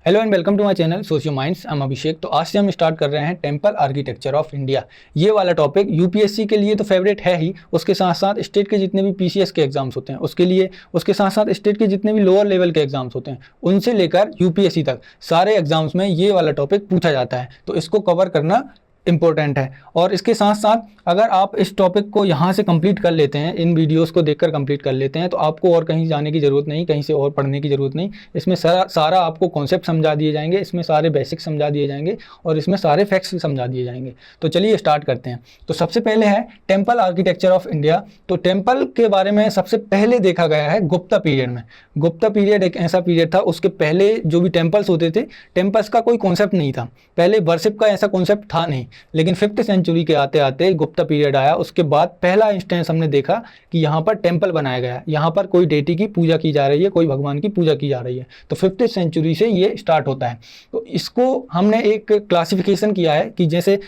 Hello and welcome to my channel Socio Minds. I am Abhishek. तो आज से हम स्टार्ट कर रहे हैं टेम्पल आर्किटेक्चर ऑफ इंडिया। ये वाला टॉपिक यूपीएससी के लिए तो फेवरेट है ही, उसके साथ साथ स्टेट के जितने भी पीसीएस के एग्जाम्स होते हैं उसके लिए, उसके साथ साथ स्टेट के जितने भी लोअर लेवल के एग्जाम्स होते हैं उनसे लेकर यूपीएससी तक सारे एग्जाम्स में ये वाला टॉपिक पूछा जाता है। तो इसको कवर करना इम्पोर्टेंट है। और इसके साथ साथ अगर आप इस टॉपिक को यहाँ से कंप्लीट कर लेते हैं, इन वीडियोस को देखकर कंप्लीट कर लेते हैं, तो आपको और कहीं जाने की ज़रूरत नहीं, कहीं से और पढ़ने की ज़रूरत नहीं। इसमें सारा आपको कॉन्सेप्ट समझा दिए जाएंगे, इसमें सारे बेसिक्स समझा दिए जाएंगे और इसमें सारे फैक्ट्स समझा दिए जाएंगे। तो चलिए स्टार्ट करते हैं। तो सबसे पहले है टेम्पल आर्किटेक्चर ऑफ इंडिया। तो टेम्पल के बारे में सबसे पहले देखा गया है गुप्ता पीरियड में। गुप्ता पीरियड एक ऐसा पीरियड था, उसके पहले जो भी टेम्पल्स होते थे, टेम्पल्स का कोई कॉन्सेप्ट नहीं था, पहले वर्शिप का ऐसा कॉन्सेप्ट था नहीं। लेकिन 5th सेंचुरी के आते आते गुप्ता पीरियड आया, उसके बाद पहला इंस्टेंस हमने देखा कि यहाँ पर टेम्पल बनाया गया, यहाँ पर कोई डेटी की पूजा की जा रही है, कोई भगवान की पूजा की जा रही है। तो 5th सेंचुरी से ये स्टार्ट होता है। तो इसको हमने एक क्लासिफिकेशन किया है कि जैसे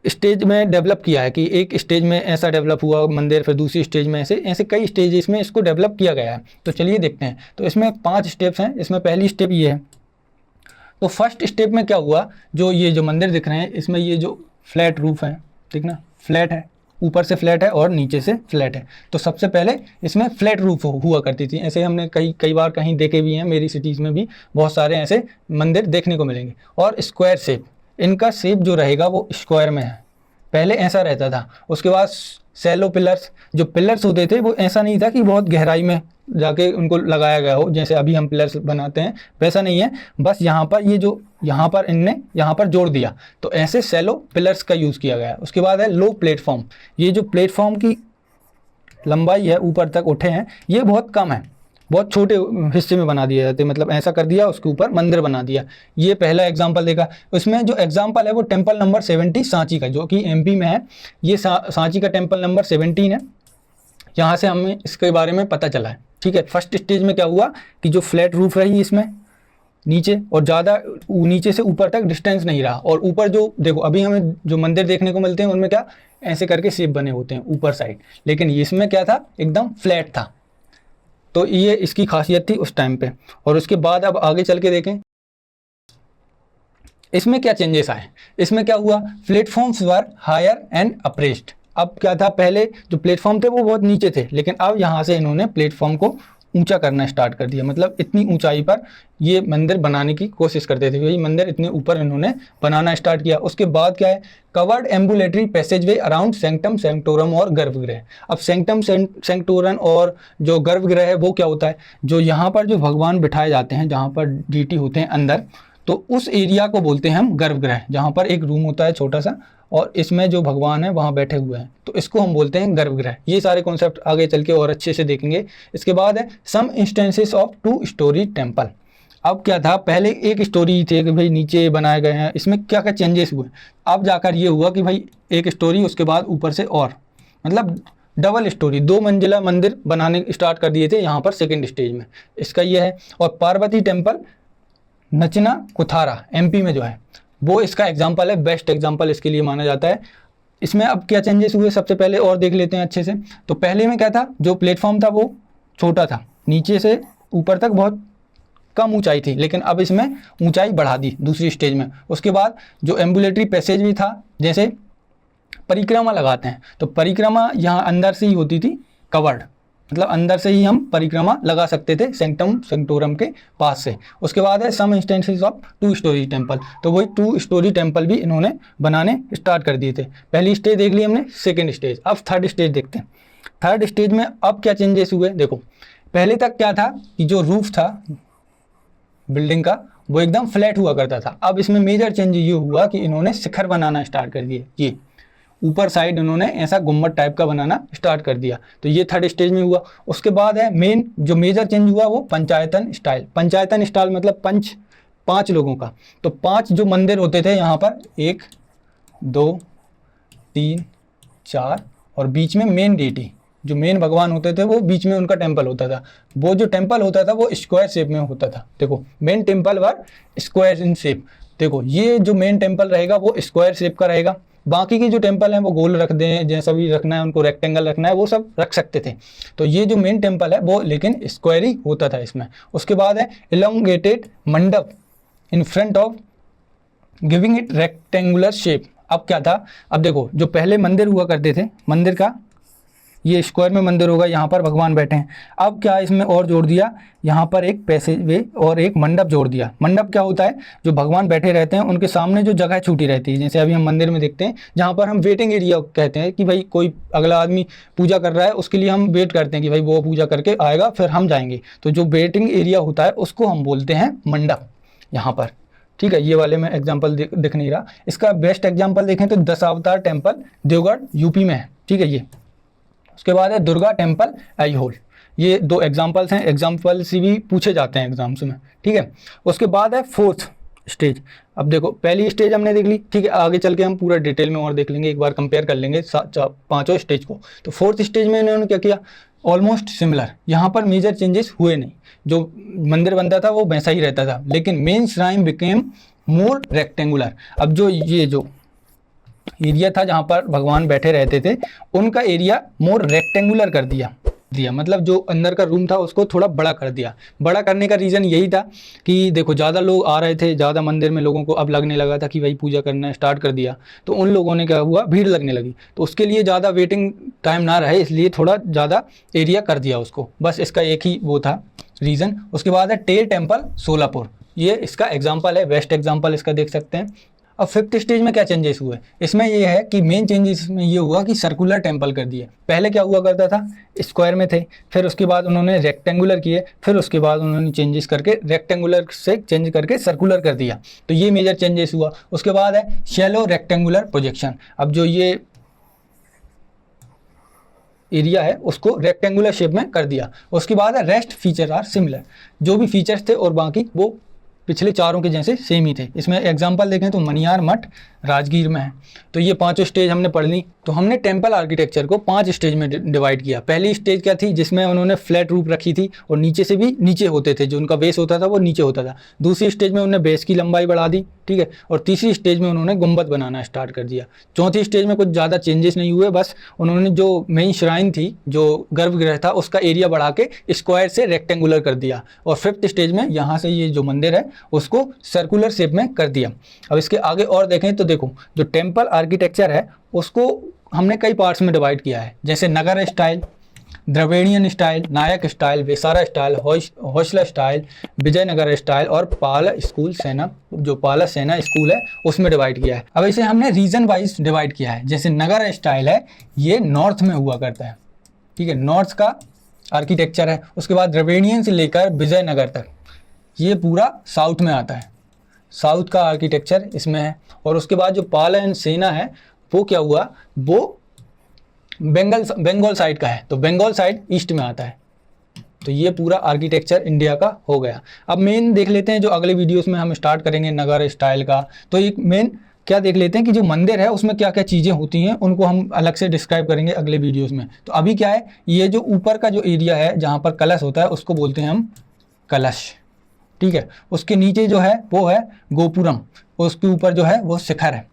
स्टेज में डेवलप किया है कि एक स्टेज में ऐसा डेवलप हुआ मंदिर, फिर दूसरी स्टेज में ऐसे ऐसे कई स्टेजेस में इसको डेवलप किया गया है। तो चलिए देखते हैं। तो इसमें 5 स्टेप्स हैं। इसमें पहली स्टेप ये है। तो फर्स्ट स्टेप में क्या हुआ, जो ये जो मंदिर दिख रहे हैं इसमें ये जो फ्लैट रूफ है, ठीक ना, फ्लैट है, ऊपर से फ्लैट है और नीचे से फ्लैट है। तो सबसे पहले इसमें फ्लैट रूफ हुआ करती थी। ऐसे हमने कई बार कहीं देखे भी हैं, मेरी सिटीज़ में भी बहुत सारे ऐसे मंदिर देखने को मिलेंगे। और स्क्वायर शेप, इनका शेप जो रहेगा वो स्क्वायर में है, पहले ऐसा रहता था। उसके बाद सैलो पिलर्स, जो पिलर्स होते थे वो ऐसा नहीं था कि बहुत गहराई में जाके उनको लगाया गया हो, जैसे अभी हम पिलर्स बनाते हैं वैसा नहीं है, बस यहाँ पर ये जो यहाँ पर इनने यहाँ पर जोड़ दिया, तो ऐसे सैलो पिलर्स का यूज़ किया गया है। उसके बाद है लो प्लेटफॉर्म। ये जो प्लेटफॉर्म की लंबाई है, ऊपर तक उठे हैं, ये बहुत कम है, बहुत छोटे हिस्से में बना दिए जाते हैं, मतलब ऐसा कर दिया उसके ऊपर मंदिर बना दिया। ये पहला एग्जाम्पल देखा। उसमें जो एग्जाम्पल है वो टेम्पल नंबर 70 सांची का, जो कि एमपी में है। ये सांची का टेम्पल नंबर 17 है। यहाँ से हमें इसके बारे में पता चला है, ठीक है। फर्स्ट स्टेज में क्या हुआ कि जो फ्लैट रूफ रही इसमें नीचे, और ज़्यादा नीचे से ऊपर तक डिस्टेंस नहीं रहा। और ऊपर जो देखो अभी हमें जो मंदिर देखने को मिलते हैं उनमें क्या ऐसे करके शेप बने होते हैं ऊपर साइड, लेकिन इसमें क्या था, एकदम फ्लैट था। तो ये इसकी खासियत थी उस टाइम पे। और उसके बाद अब आगे चल के देखें इसमें क्या चेंजेस आए। इसमें क्या हुआ, platforms were higher and upraised. अब क्या था, पहले जो प्लेटफॉर्म थे वो बहुत नीचे थे, लेकिन अब यहाँ से इन्होंने प्लेटफॉर्म को ऊंचा करना स्टार्ट कर दिया। मतलब इतनी ऊंचाई पर ये मंदिर बनाने की कोशिश करते थे, ये मंदिर इतने ऊपर इन्होंने बनाना स्टार्ट किया। उसके बाद क्या है, कवर्ड एम्बुलेटरी पैसेजवे अराउंड सेंक्टम सेंक्टोरम और गर्भगृह। अब सेंक्टम सेंक्टोरम और जो गर्भगृह है वो क्या होता है, जो यहाँ पर जो भगवान बिठाए जाते हैं, जहाँ पर डीटी होते हैं अंदर, तो उस एरिया को बोलते हैं हम गर्भगृह, जहाँ पर एक रूम होता है छोटा सा और इसमें जो भगवान है वहाँ बैठे हुए हैं, तो इसको हम बोलते हैं गर्भगृह। ये सारे कॉन्सेप्ट आगे चल के और अच्छे से देखेंगे। इसके बाद है some instances of 2 story temple. अब क्या था, पहले एक स्टोरी थे कि भाई नीचे बनाए गए हैं, इसमें क्या क्या चेंजेस हुए। अब जाकर ये हुआ कि भाई एक स्टोरी, उसके बाद ऊपर से और मतलब डबल स्टोरी, 2 मंजिला मंदिर बनाने स्टार्ट कर दिए थे यहाँ पर सेकेंड स्टेज में। इसका ये है। और पार्वती टेम्पल नचना कुथारा एमपी में जो है वो इसका एग्जाम्पल है, बेस्ट एग्जाम्पल इसके लिए माना जाता है। इसमें अब क्या चेंजेस हुए सबसे पहले और देख लेते हैं अच्छे से। तो पहले में क्या था, जो प्लेटफॉर्म था वो छोटा था, नीचे से ऊपर तक बहुत कम ऊंचाई थी, लेकिन अब इसमें ऊंचाई बढ़ा दी दूसरी स्टेज में। उसके बाद जो एम्बुलेटरी पैसेज भी था, जैसे परिक्रमा लगाते हैं, तो परिक्रमा यहाँ अंदर से ही होती थी, कवर्ड, मतलब अंदर से ही हम परिक्रमा लगा सकते थे सेंक्टम सेंक्टोरम के पास से। उसके बाद है some instances of 2 story temple. तो वही 2 स्टोरी टेम्पल भी इन्होंने बनाने स्टार्ट कर दिए थे। पहली स्टेज देख ली हमने, सेकेंड स्टेज। अब थर्ड स्टेज देखते हैं। थर्ड स्टेज में अब क्या चेंजेस हुए देखो। पहले तक क्या था कि जो रूफ था बिल्डिंग का वो एकदम फ्लैट हुआ करता था। अब इसमें मेजर चेंज ये हुआ कि इन्होंने शिखर बनाना स्टार्ट कर दिए, ये ऊपर साइड इन्होंने ऐसा गुम्बद टाइप का बनाना स्टार्ट कर दिया। तो ये थर्ड स्टेज में हुआ। उसके बाद है मेन जो मेजर चेंज हुआ वो पंचायतन स्टाइल। पंचायतन स्टाइल मतलब 5 लोगों का। तो 5 जो मंदिर होते थे यहाँ पर, 1 2 3 4 और बीच में मेन डेटी, जो मेन भगवान होते थे वो बीच में उनका टेम्पल होता था। वो जो टेम्पल होता था वो स्क्वायर शेप में होता था। देखो main temple were square in shape. देखो ये जो मेन टेम्पल रहेगा वो स्क्वायर शेप का रहेगा। बाकी के जो टेम्पल हैं वो गोल रख दें, जैसा भी रखना है उनको, रेक्टेंगल रखना है वो सब रख सकते थे। तो ये जो मेन टेम्पल है वो लेकिन स्क्वायर ही होता था इसमें। उसके बाद है इलोंगेटेड मंडप in front of giving it rectangular shape. अब क्या था, अब देखो जो पहले मंदिर हुआ करते थे, मंदिर का ये स्क्वायर में मंदिर होगा, यहाँ पर भगवान बैठे हैं। अब क्या इसमें और जोड़ दिया, यहाँ पर एक पैसेज वे और एक मंडप जोड़ दिया। मंडप क्या होता है, जो भगवान बैठे रहते हैं उनके सामने जो जगह छूटी रहती है, जैसे अभी हम मंदिर में देखते हैं जहाँ पर हम वेटिंग एरिया कहते हैं कि भाई कोई अगला आदमी पूजा कर रहा है उसके लिए हम वेट करते हैं कि भाई वो पूजा करके आएगा फिर हम जाएंगे, तो जो वेटिंग एरिया होता है उसको हम बोलते हैं मंडप यहाँ पर। ठीक है, ये वाले में एग्जाम्पल दिख नहीं रहा। इसका बेस्ट एग्जाम्पल देखें तो दशावतार टेम्पल देवगढ़ यूपी में है। ठीक है, ये उसके बाद है दुर्गा टेम्पल ऐहोल। ये दो एग्जाम्पल्स हैं, एग्जाम्पल से भी पूछे जाते हैं एग्जाम्स में। ठीक है, उसके बाद है फोर्थ स्टेज। अब देखो पहली स्टेज हमने देख ली, ठीक है, आगे चल के हम पूरा डिटेल में और देख लेंगे, एक बार कंपेयर कर लेंगे पांचों स्टेज को। तो फोर्थ स्टेज में इन्होंने क्या किया, ऑलमोस्ट सिमिलर, यहाँ पर मेजर चेंजेस हुए नहीं, जो मंदिर बनता था वो वैसा ही रहता था, लेकिन main shrine became more rectangular. अब जो ये जो एरिया था जहाँ पर भगवान बैठे रहते थे उनका एरिया मोर रेक्टेंगुलर कर दिया, मतलब जो अंदर का रूम था उसको थोड़ा बड़ा कर दिया। बड़ा करने का रीज़न यही था कि देखो ज़्यादा लोग आ रहे थे, ज़्यादा मंदिर में लोगों को अब लगने लगा था कि भाई पूजा करना स्टार्ट कर दिया, तो उन लोगों ने क्या हुआ, भीड़ लगने लगी, तो उसके लिए ज़्यादा वेटिंग टाइम ना रहे इसलिए थोड़ा ज़्यादा एरिया कर दिया उसको, बस इसका एक ही वो था रीज़न। उसके बाद है टेल टेम्पल सोलापुर, ये इसका एग्जाम्पल है, बेस्ट एग्जाम्पल इसका देख सकते हैं। अब फिफ्थ स्टेज में क्या चेंजेस हुए, इसमें ये है कि मेन चेंजेस इसमें ये हुआ कि सर्कुलर टेम्पल कर दिए। पहले क्या हुआ करता था, स्क्वायर में थे, फिर उसके बाद उन्होंने रेक्टेंगुलर किए, फिर उसके बाद उन्होंने चेंजेस करके रेक्टेंगुलर से चेंज करके सर्कुलर कर दिया, तो ये मेजर चेंजेस हुआ। उसके बाद है शैलो रेक्टेंगुलर प्रोजेक्शन। अब जो ये एरिया है उसको रेक्टेंगुलर शेप में कर दिया। उसके बाद है रेस्ट फीचर आर सिमिलर, जो भी फीचर्स थे और बाकी वो पिछले चारों के जैसे सेम ही थे। इसमें एग्जांपल देखें तो मनियार मठ राजगीर में है। तो ये पांचों स्टेज हमने पढ़ ली। तो हमने टेम्पल आर्किटेक्चर को 5 स्टेज में डिवाइड किया। पहली स्टेज क्या थी, जिसमें उन्होंने फ्लैट रूफ रखी थी और नीचे से भी नीचे होते थे, जो उनका बेस होता था वो नीचे होता था। दूसरी स्टेज में उन्होंने बेस की लंबाई बढ़ा दी, ठीक है, और तीसरी स्टेज में उन्होंने गुंबद बनाना स्टार्ट कर दिया। चौथी स्टेज में कुछ ज़्यादा चेंजेस नहीं हुए, बस उन्होंने जो मेन श्राइन थी, जो गर्भगृह था, उसका एरिया बढ़ा के स्क्वायर से रेक्टेंगुलर कर दिया। और फिफ्थ स्टेज में यहाँ से ये जो मंदिर है उसको सर्कुलर शेप में कर दिया। अब इसके आगे और देखें तो देखो जो टेम्पल आर्किटेक्चर है उसको हमने कई पार्ट्स में डिवाइड किया है, जैसे Nagar style, Dravidian style, Nayaka style, Vesara style, Hoysala style, Vijayanagar style और पाला स्कूल सेना, जो पाला सेना स्कूल है उसमें डिवाइड किया है। अब इसे हमने रीजन वाइज डिवाइड किया है। जैसे नगर स्टाइल है ये नॉर्थ में हुआ करता है, ठीक है, नॉर्थ का आर्किटेक्चर है। उसके बाद द्रविड़ियन से लेकर विजयनगर तक ये पूरा साउथ में आता है, साउथ का आर्किटेक्चर इसमें है। और उसके बाद जो पाल एंड सेना है वो क्या हुआ, वो बंगाल साइड का है, तो बंगाल साइड ईस्ट में आता है। तो ये पूरा आर्किटेक्चर इंडिया का हो गया। अब मेन देख लेते हैं जो अगले वीडियोस में हम स्टार्ट करेंगे नगर स्टाइल का। तो एक मेन क्या देख लेते हैं कि जो मंदिर है उसमें क्या क्या चीज़ें होती हैं, उनको हम अलग से डिस्क्राइब करेंगे अगले वीडियोस में। तो अभी क्या है, ये जो ऊपर का जो एरिया है जहाँ पर कलश होता है उसको बोलते हैं हम कलश, ठीक है। उसके नीचे जो है वो है गोपुरम, उसके ऊपर जो है वो शिखर है।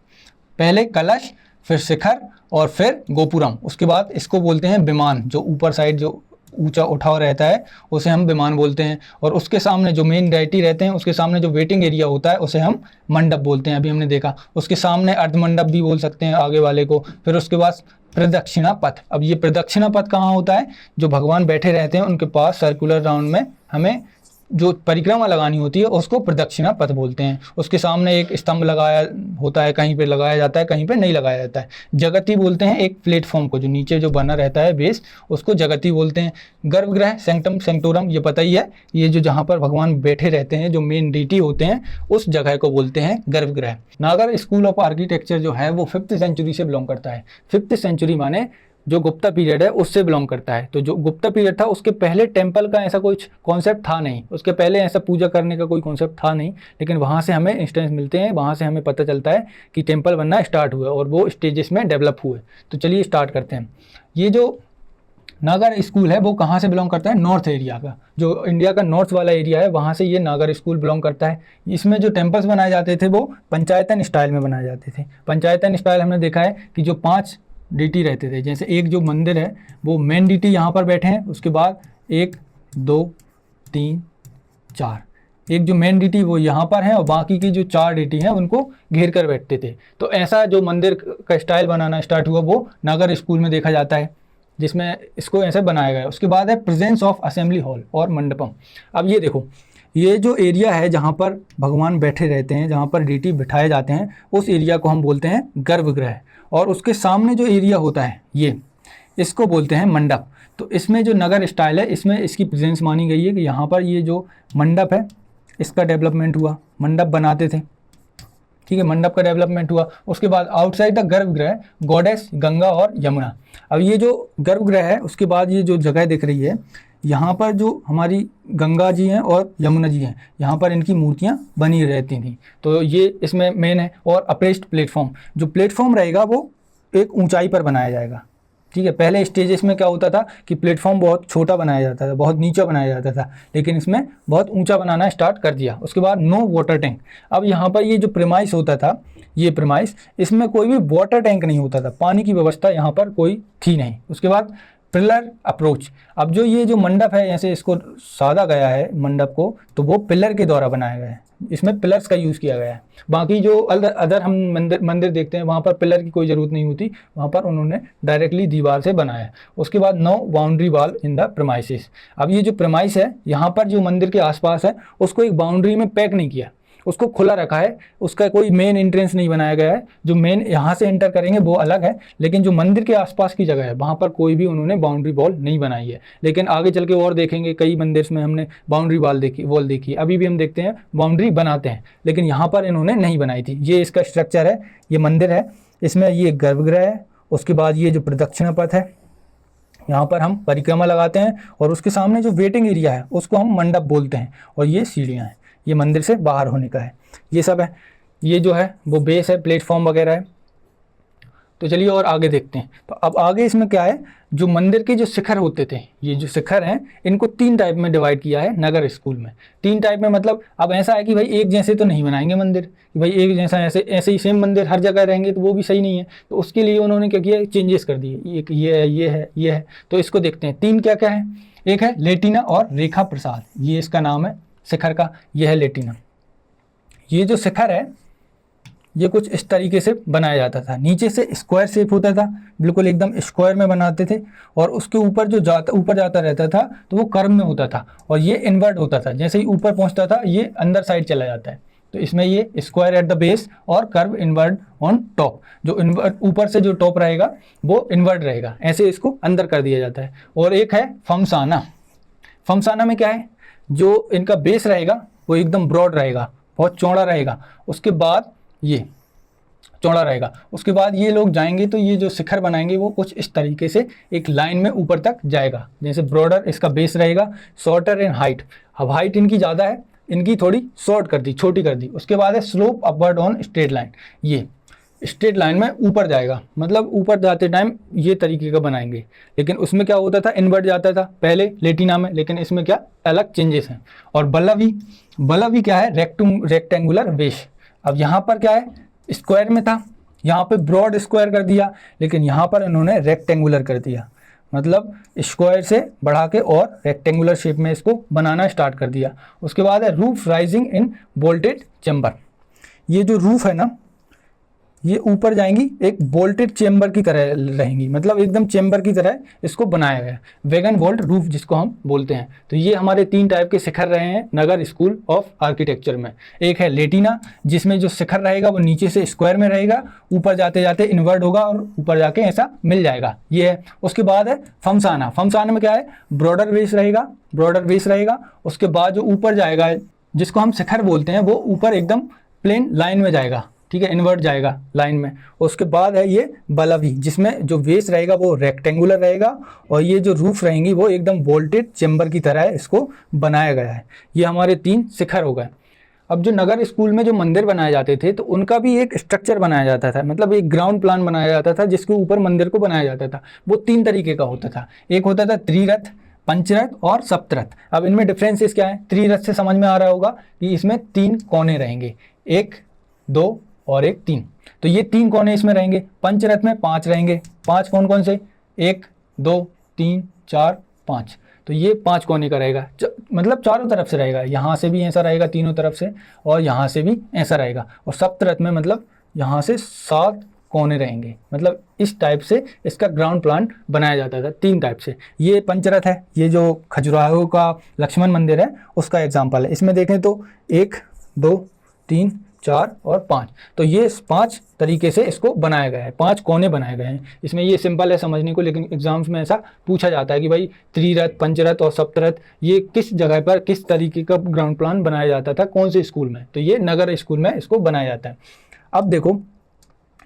पहले कलश, फिर शिखर और फिर गोपुरम। उसके बाद इसको बोलते हैं विमान, जो ऊपर साइड जो ऊंचा उठाव रहता है उसे हम विमान बोलते हैं। और उसके सामने जो मेन डेटी रहते हैं उसके सामने जो वेटिंग एरिया होता है उसे हम मंडप बोलते हैं, अभी हमने देखा। उसके सामने अर्धमंडप भी बोल सकते हैं आगे वाले को। फिर उसके बाद प्रदक्षिणा पथ। अब ये प्रदक्षिणा पथ कहाँ होता है, जो भगवान बैठे रहते हैं उनके पास सर्कुलर राउंड में हमें जो परिक्रमा लगानी होती है उसको प्रदक्षिणा पथ बोलते हैं। उसके सामने एक स्तंभ लगाया होता है, कहीं पे लगाया जाता है, कहीं पे नहीं लगाया जाता है। जगती बोलते हैं एक प्लेटफॉर्म को, जो नीचे जो बना रहता है बेस, उसको जगती बोलते हैं। गर्भगृह, सेंक्टम सेंक्टोरम, ये पता ही है, ये जो जहाँ पर भगवान बैठे रहते हैं, जो मेन डीटी होते हैं, उस जगह को बोलते हैं गर्भगृह। नागर स्कूल ऑफ आर्किटेक्चर जो है वो 5th सेंचुरी से बिलोंग करता है। 5th सेंचुरी माने जो गुप्ता पीरियड है उससे बिलोंग करता है। तो जो गुप्ता पीरियड था उसके पहले टेम्पल का ऐसा कुछ कॉन्सेप्ट था नहीं, उसके पहले ऐसा पूजा करने का कोई कॉन्सेप्ट था नहीं, लेकिन वहाँ से हमें इंस्टेंस मिलते हैं, वहाँ से हमें पता चलता है कि टेम्पल बनना स्टार्ट हुआ और वो स्टेजेस में डेवलप हुए। तो चलिए स्टार्ट करते हैं। ये जो नागर स्कूल है वो कहाँ से बिलोंग करता है, नॉर्थ एरिया का, जो इंडिया का नॉर्थ वाला एरिया है वहाँ से ये नागर स्कूल बिलोंग करता है। इसमें जो टेम्पल्स बनाए जाते थे वो पंचायतन स्टाइल में बनाए जाते थे। पंचायतन स्टाइल हमने देखा है कि जो 5 डीटी रहते थे, जैसे एक जो मंदिर है वो मेन डीटी यहाँ पर बैठे हैं, उसके बाद 1 2 3 4 एक जो मेन डीटी वो यहाँ पर है और बाकी की जो 4 डीटी हैं उनको घेर कर बैठते थे। तो ऐसा जो मंदिर का स्टाइल बनाना स्टार्ट हुआ वो नगर स्कूल में देखा जाता है, जिसमें इसको ऐसे बनाया गया है। उसके बाद है प्रेजेंस ऑफ असेंबली हॉल और मंडपम। अब ये देखो, ये जो एरिया है जहाँ पर भगवान बैठे रहते हैं, जहाँ पर डीटी बिठाए जाते हैं, उस एरिया को हम बोलते हैं गर्भगृह। और उसके सामने जो एरिया होता है ये, इसको बोलते हैं मंडप। तो इसमें जो नगर स्टाइल है इसमें इसकी प्रेजेंस मानी गई है कि यहाँ पर ये जो मंडप है इसका डेवलपमेंट हुआ, मंडप बनाते थे, ठीक है, मंडप का डेवलपमेंट हुआ। उसके बाद आउटसाइड द गर्भगृह गॉडेस गंगा और यमुना। अब ये जो गर्भगृह है उसके बाद ये जो जगह दिख रही है यहाँ पर जो हमारी गंगा जी हैं और यमुना जी हैं, यहाँ पर इनकी मूर्तियाँ बनी रहती थी। तो ये इसमें मेन है। और अप्रेस्ड प्लेटफॉर्म, जो प्लेटफॉर्म रहेगा वो एक ऊंचाई पर बनाया जाएगा, ठीक है। पहले स्टेजेस में क्या होता था कि प्लेटफॉर्म बहुत छोटा बनाया जाता था, बहुत नीचा बनाया जाता था, लेकिन इसमें बहुत ऊंचा बनाना स्टार्ट कर दिया। उसके बाद नो वाटर टैंक। अब यहाँ पर ये जो प्रेमाइस होता था, ये प्रेमाइस, इसमें कोई भी वाटर टैंक नहीं होता था, पानी की व्यवस्था यहाँ पर कोई थी नहीं। उसके बाद पिलर अप्रोच। अब जो ये जो मंडप है ऐसे इसको साधा गया है मंडप को, तो वो पिलर के द्वारा बनाया गया है, इसमें पिलर्स का यूज़ किया गया है। बाकी जो अदर हम मंदिर देखते हैं वहाँ पर पिलर की कोई ज़रूरत नहीं होती, वहाँ पर उन्होंने डायरेक्टली दीवार से बनाया है। उसके बाद no boundary wall in the premises. अब ये जो प्रेमाइस है यहाँ पर जो मंदिर के आसपास है उसको एक बाउंड्री में पैक नहीं किया, उसको खुला रखा है, उसका कोई मेन एंट्रेंस नहीं बनाया गया है। जो मेन यहाँ से एंटर करेंगे वो अलग है, लेकिन जो मंदिर के आसपास की जगह है वहाँ पर कोई भी उन्होंने बाउंड्री वॉल नहीं बनाई है। लेकिन आगे चल के और देखेंगे कई मंदिर में हमने बाउंड्री वॉल देखी, अभी भी हम देखते हैं बाउंड्री बनाते हैं, लेकिन यहाँ पर इन्होंने नहीं बनाई थी। ये इसका स्ट्रक्चर है, ये मंदिर है, इसमें ये गर्भगृह है। उसके बाद ये जो प्रदक्षिणा पथ है, यहाँ पर हम परिक्रमा लगाते हैं, और उसके सामने जो वेटिंग एरिया है उसको हम मंडप बोलते हैं, और ये सीढ़ियाँ हैं, ये मंदिर से बाहर होने का है, ये सब है। ये जो है वो बेस है, प्लेटफॉर्म वगैरह है। तो चलिए और आगे देखते हैं। तो अब आगे इसमें क्या है, जो मंदिर के जो शिखर होते थे, ये जो शिखर हैं इनको 3 टाइप में डिवाइड किया है नगर स्कूल में। 3 टाइप में मतलब अब ऐसा है कि भाई एक जैसे तो नहीं बनाएंगे मंदिर, कि भाई एक जैसा ऐसे ही सेम मंदिर हर जगह रहेंगे तो वो भी सही नहीं है। तो उसके लिए उन्होंने क्या किया, चेंजेस कर दिए, एक ये है। तो इसको देखते हैं 3 क्या क्या है। एक है लेटिना और रेखा प्रसाद, ये इसका नाम है शिखर का, ये है लेटिना। ये जो शिखर है ये कुछ इस तरीके से बनाया जाता था, नीचे से स्क्वायर शेप होता था, बिल्कुल एकदम स्क्वायर में बनाते थे, और उसके ऊपर जो ऊपर जाता रहता था तो वो कर्व में होता था, और ये इन्वर्ट होता था, जैसे ही ऊपर पहुंचता था ये अंदर साइड चला जाता है। तो इसमें ये स्क्वायर एट द बेस और कर्व इन्वर्ट ऑन टॉप, जो इन्वर्ट ऊपर से जो टॉप रहेगा वो इन्वर्ट रहेगा, ऐसे इसको अंदर कर दिया जाता है। और एक है फमसाना। फमसाना में क्या है, जो इनका बेस रहेगा वो एकदम ब्रॉड रहेगा, बहुत चौड़ा रहेगा, उसके बाद ये चौड़ा रहेगा। उसके बाद ये लोग जाएंगे तो ये जो शिखर बनाएंगे वो कुछ इस तरीके से एक लाइन में ऊपर तक जाएगा, जैसे ब्रॉडर इसका बेस रहेगा, शॉर्टर इन हाइट। अब हाइट इनकी ज़्यादा है, इनकी थोड़ी शॉर्ट कर दी, छोटी कर दी। उसके बाद है slope upward on straight line, ये स्ट्रेट लाइन में ऊपर जाएगा, मतलब ऊपर जाते टाइम ये तरीके का बनाएंगे। लेकिन उसमें क्या होता था, इन्वर्ट जाता था पहले लेटिना में, लेकिन इसमें क्या अलग चेंजेस हैं। और बल्लवी क्या है, रेक्टेंगुलर बेस। अब यहाँ पर क्या है, स्क्वायर में था, यहाँ पे ब्रॉड स्क्वायर कर दिया, लेकिन यहाँ पर इन्होंने रेक्टेंगुलर कर दिया, मतलब स्क्वायर से बढ़ा के और रेक्टेंगुलर शेप में इसको बनाना स्टार्ट कर दिया। उसके बाद है roof rising in bolted chamber. ये जो रूफ है ना, ये ऊपर जाएंगी, एक बोल्टेड चेम्बर की तरह रहेंगी, मतलब एकदम चेम्बर की तरह इसको बनाया गया, वैगन वॉल्ट रूफ जिसको हम बोलते हैं। तो ये हमारे 3 टाइप के शिखर रहे हैं नगर स्कूल ऑफ आर्किटेक्चर में। एक है लेटिना, जिसमें जो शिखर रहेगा वो नीचे से स्क्वायर में रहेगा, ऊपर जाते जाते इन्वर्ट होगा और ऊपर जाके ऐसा मिल जाएगा, ये है। उसके बाद है फमसाना। फमसाना में क्या है, ब्रॉडर बेस रहेगा। उसके बाद जो ऊपर जाएगा, जिसको हम शिखर बोलते हैं, वो ऊपर एकदम प्लेन लाइन में जाएगा, ठीक है, इन्वर्ट जाएगा लाइन में। उसके बाद है ये बल्लवी, जिसमें जो बेस रहेगा वो रेक्टेंगुलर रहेगा, और ये जो रूफ रहेंगी वो एकदम बोल्टेड चेम्बर की तरह है, इसको बनाया गया है। ये हमारे 3 शिखर हो गए। अब जो नगर स्कूल में जो मंदिर बनाए जाते थे तो उनका भी एक स्ट्रक्चर बनाया जाता था, मतलब एक ग्राउंड प्लान बनाया जाता था जिसके ऊपर मंदिर को बनाया जाता था। वो 3 तरीके का होता था, एक होता था त्रिरथ, पंचरथ और सप्तरथ। अब इनमें डिफरेंसेस क्या है, त्रिरथ से समझ में आ रहा होगा कि इसमें 3 कोने रहेंगे, 1, 2 और 1, 3। तो ये 3 कोने इसमें रहेंगे। पंचरथ में 5 रहेंगे। 5 कौन कौन से, 1, 2, 3, 4, 5। तो ये 5 कोने का रहेगा, मतलब चारों तरफ से रहेगा, यहाँ से भी ऐसा रहेगा तीनों तरफ से, और यहाँ से भी ऐसा रहेगा, और सप्तरथ में मतलब यहाँ से 7 कोने रहेंगे। मतलब इस टाइप से इसका ग्राउंड प्लान बनाया जाता था, 3 टाइप से। ये पंचरथ है, ये जो खजुराहो का लक्ष्मण मंदिर है उसका एग्जाम्पल है। इसमें देखें तो 1 2 3 4 और 5, तो ये 5 तरीके से इसको बनाया गया है, 5 कोने बनाए गए हैं। इसमें ये सिंपल है समझने को, लेकिन एग्जाम्स में ऐसा पूछा जाता है कि भाई त्रिरथ, पंचरथ और सप्तरथ ये किस जगह पर किस तरीके का ग्राउंड प्लान बनाया जाता था, कौन से स्कूल में, तो ये नगर स्कूल में इसको बनाया जाता है। अब देखो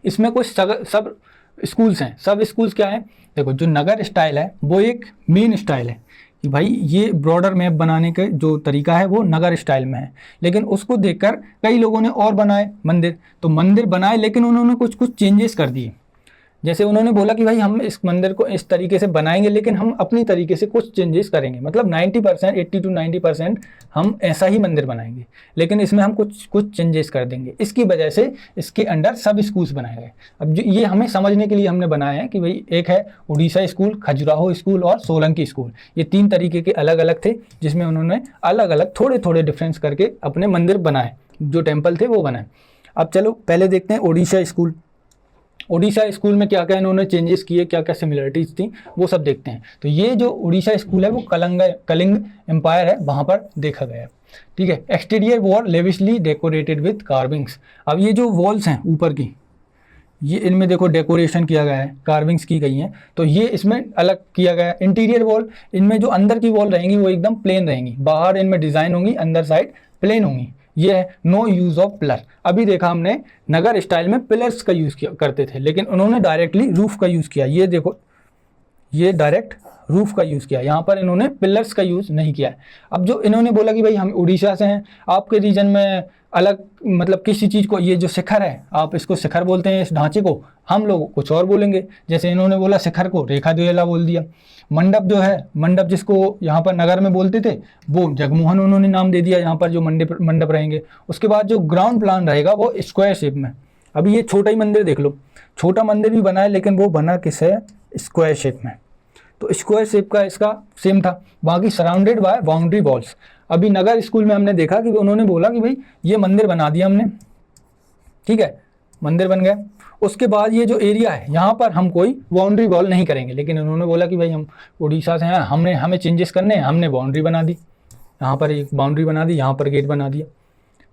इसमें कुछ सब स्कूल्स हैं। सब स्कूल्स क्या हैं, देखो जो नगर स्टाइल है वो एक मेन स्टाइल है कि भाई ये ब्रॉडर मैप बनाने का जो तरीका है वो नगर स्टाइल में है, लेकिन उसको देखकर कई लोगों ने और बनाए मंदिर, तो मंदिर बनाए लेकिन उन्होंने कुछ कुछ चेंजेस कर दिए। जैसे उन्होंने बोला कि भाई हम इस मंदिर को इस तरीके से बनाएंगे लेकिन हम अपनी तरीके से कुछ चेंजेस करेंगे, मतलब 90% 80 to 90% हम ऐसा ही मंदिर बनाएंगे, लेकिन इसमें हम कुछ चेंजेस कर देंगे। इसकी वजह से इसके अंडर सब स्कूल्स बनाए गए। अब जो ये हमें समझने के लिए हमने बनाया है कि भाई एक है उड़ीसा स्कूल, खजुराहो स्कूल और सोलंकी स्कूल, ये 3 तरीके के अलग अलग थे, जिसमें उन्होंने अलग अलग थोड़े थोड़े डिफरेंस करके अपने मंदिर बनाए, जो टेम्पल थे वो बनाए। अब चलो पहले देखते हैं उड़ीसा स्कूल। उड़ीसा स्कूल में क्या क्या इन्होंने चेंजेस किए, क्या क्या सिमिलरिटीज़ थी, वो सब देखते हैं। तो ये जो उड़ीसा स्कूल है वो कलिंग एम्पायर है, वहाँ पर देखा गया है। ठीक है। Exterior wall lavishly decorated with carvings. अब ये जो वॉल्स हैं ऊपर की, ये इनमें देखो डेकोरेशन किया गया है, कार्विंग्स की गई हैं, तो ये इसमें अलग किया गया है। इंटीरियर वॉल, इनमें जो अंदर की वॉल रहेंगी वो एकदम प्लेन रहेंगी, बाहर इनमें डिज़ाइन होंगी, अंदर साइड प्लेन होंगी। ये है नो यूज़ ऑफ पिलर। अभी देखा हमने नगर स्टाइल में पिलर्स का यूज़ किया करते थे, लेकिन उन्होंने डायरेक्टली रूफ का यूज़ किया। ये देखो ये डायरेक्ट रूफ का यूज़ किया, यहाँ पर इन्होंने पिलर्स का यूज़ नहीं किया है। अब जो इन्होंने बोला कि भाई हम उड़ीसा से हैं, आपके रीजन में अलग मतलब किसी चीज़ को, ये जो शिखर है आप इसको शिखर बोलते हैं इस ढांचे को, हम लोग कुछ और बोलेंगे। जैसे इन्होंने बोला शिखर को रेखा द्वेला बोल दिया। मंडप जो है, मंडप जिसको यहाँ पर नगर में बोलते थे वो जगमोहन उन्होंने नाम दे दिया, यहाँ पर जो मंडप रहेंगे। उसके बाद जो ग्राउंड प्लान रहेगा वो स्क्वायर शेप में। अभी ये छोटा ही मंदिर देख लो, छोटा मंदिर भी बना है लेकिन वो बना किस है, स्क्वायर शेप में। तो स्क्वायर शेप का इसका सेम था, बाकी सराउंडेड बाय बाउंड्री वॉल्स। अभी नगर स्कूल में हमने देखा कि उन्होंने बोला कि भाई ये मंदिर बना दिया हमने, ठीक है, मंदिर बन गया। उसके बाद ये जो एरिया है यहाँ पर हम कोई बाउंड्री वॉल नहीं करेंगे, लेकिन उन्होंने बोला कि भाई हम उड़ीसा से हैं, हमें चेंजेस करने हैं, हमने बाउंड्री बना दी, यहाँ पर एक बाउंड्री बना दी, यहाँ पर गेट बना दिया,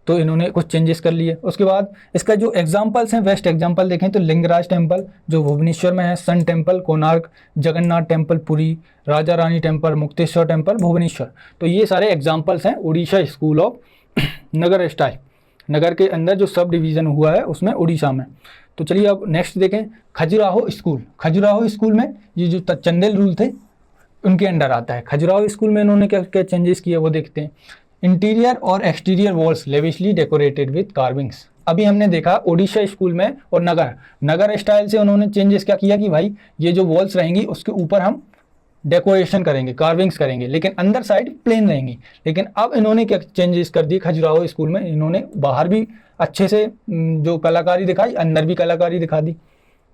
तो इन्होंने कुछ चेंजेस कर लिए। उसके बाद इसका जो एग्जांपल्स हैं, बेस्ट एग्जांपल देखें तो लिंगराज टेम्पल जो भुवनेश्वर में है, sun temple Konark, Jagannath temple Puri, Raja Rani temple, Mukteshwar temple Bhubaneswar. तो ये सारे एग्जांपल्स हैं Orissa school of Nagar style. Nagar के अंदर जो सब डिवीज़न हुआ है उसमें उड़ीसा में। तो चलिए अब नेक्स्ट देखें खजुराहो स्कूल। खजुराहो स्कूल में ये जो चंदेल रूल थे उनके अंडर आता है। खजुराहो स्कूल में इन्होंने क्या क्या चेंजेस किए वो देखते हैं। इंटीरियर और exterior walls lavishly decorated with carvings. अभी हमने देखा उड़ीसा स्कूल में और नगर स्टाइल से उन्होंने चेंजेस क्या किया कि भाई ये जो वॉल्स रहेंगी उसके ऊपर हम डेकोरेशन करेंगे, कार्विंग्स करेंगे, लेकिन अंदर साइड प्लेन रहेंगी। लेकिन अब इन्होंने क्या चेंजेस कर दिए खजुराहो स्कूल में, इन्होंने बाहर भी अच्छे से जो कलाकारी दिखाई, अंदर भी कलाकारी दिखा दी।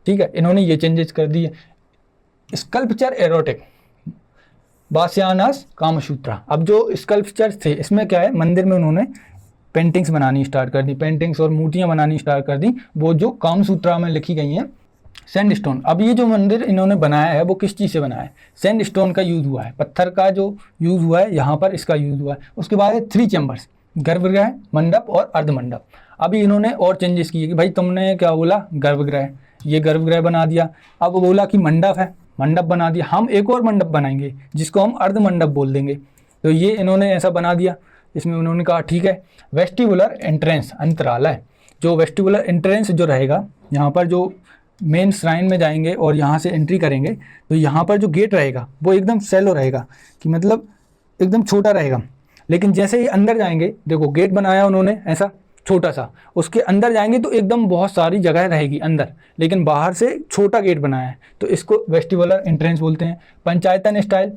ठीक है, इन्होंने ये चेंजेस कर दिए। स्कल्पचर एरोटिक बास्यानास कामसूत्रा। अब जो स्कल्पचर थे इसमें क्या है, मंदिर में उन्होंने पेंटिंग्स बनानी स्टार्ट कर दी, पेंटिंग्स और मूर्तियाँ बनानी स्टार्ट कर दी, वो जो कामसूत्रा में लिखी गई हैं। सैंडस्टोन, अब ये जो मंदिर इन्होंने बनाया है वो किस चीज़ से बनाया है, सैंडस्टोन का यूज़ हुआ है, पत्थर का जो यूज़ हुआ है यहाँ पर इसका यूज़ हुआ है। उसके बाद है 3 चैम्बर्स, गर्भगृह, मंडप और अर्धमंडप। अभी इन्होंने और चेंजेस किए कि भाई तुमने क्या बोला गर्भगृह, ये गर्भगृह बना दिया। अब वो बोला कि मंडप है, मंडप बना दिया, हम एक और मंडप बनाएंगे जिसको हम अर्धमंडप बोल देंगे। तो ये इन्होंने ऐसा बना दिया। इसमें उन्होंने कहा ठीक है। वेस्टिबुलर एंट्रेंस, अंतरालय, जो वेस्टिबुलर एंट्रेंस जो रहेगा यहाँ पर जो मेन श्राइन में जाएंगे और यहाँ से एंट्री करेंगे तो यहाँ पर जो गेट रहेगा वो एकदम सैलो रहेगा, कि मतलब एकदम छोटा रहेगा। लेकिन जैसे ही अंदर जाएंगे, देखो गेट बनाया उन्होंने ऐसा छोटा सा, उसके अंदर जाएंगे तो एकदम बहुत सारी जगह रहेगी अंदर, लेकिन बाहर से छोटा गेट बनाया है, तो इसको वेस्टिबुलर एंट्रेंस बोलते हैं। पंचायतन स्टाइल,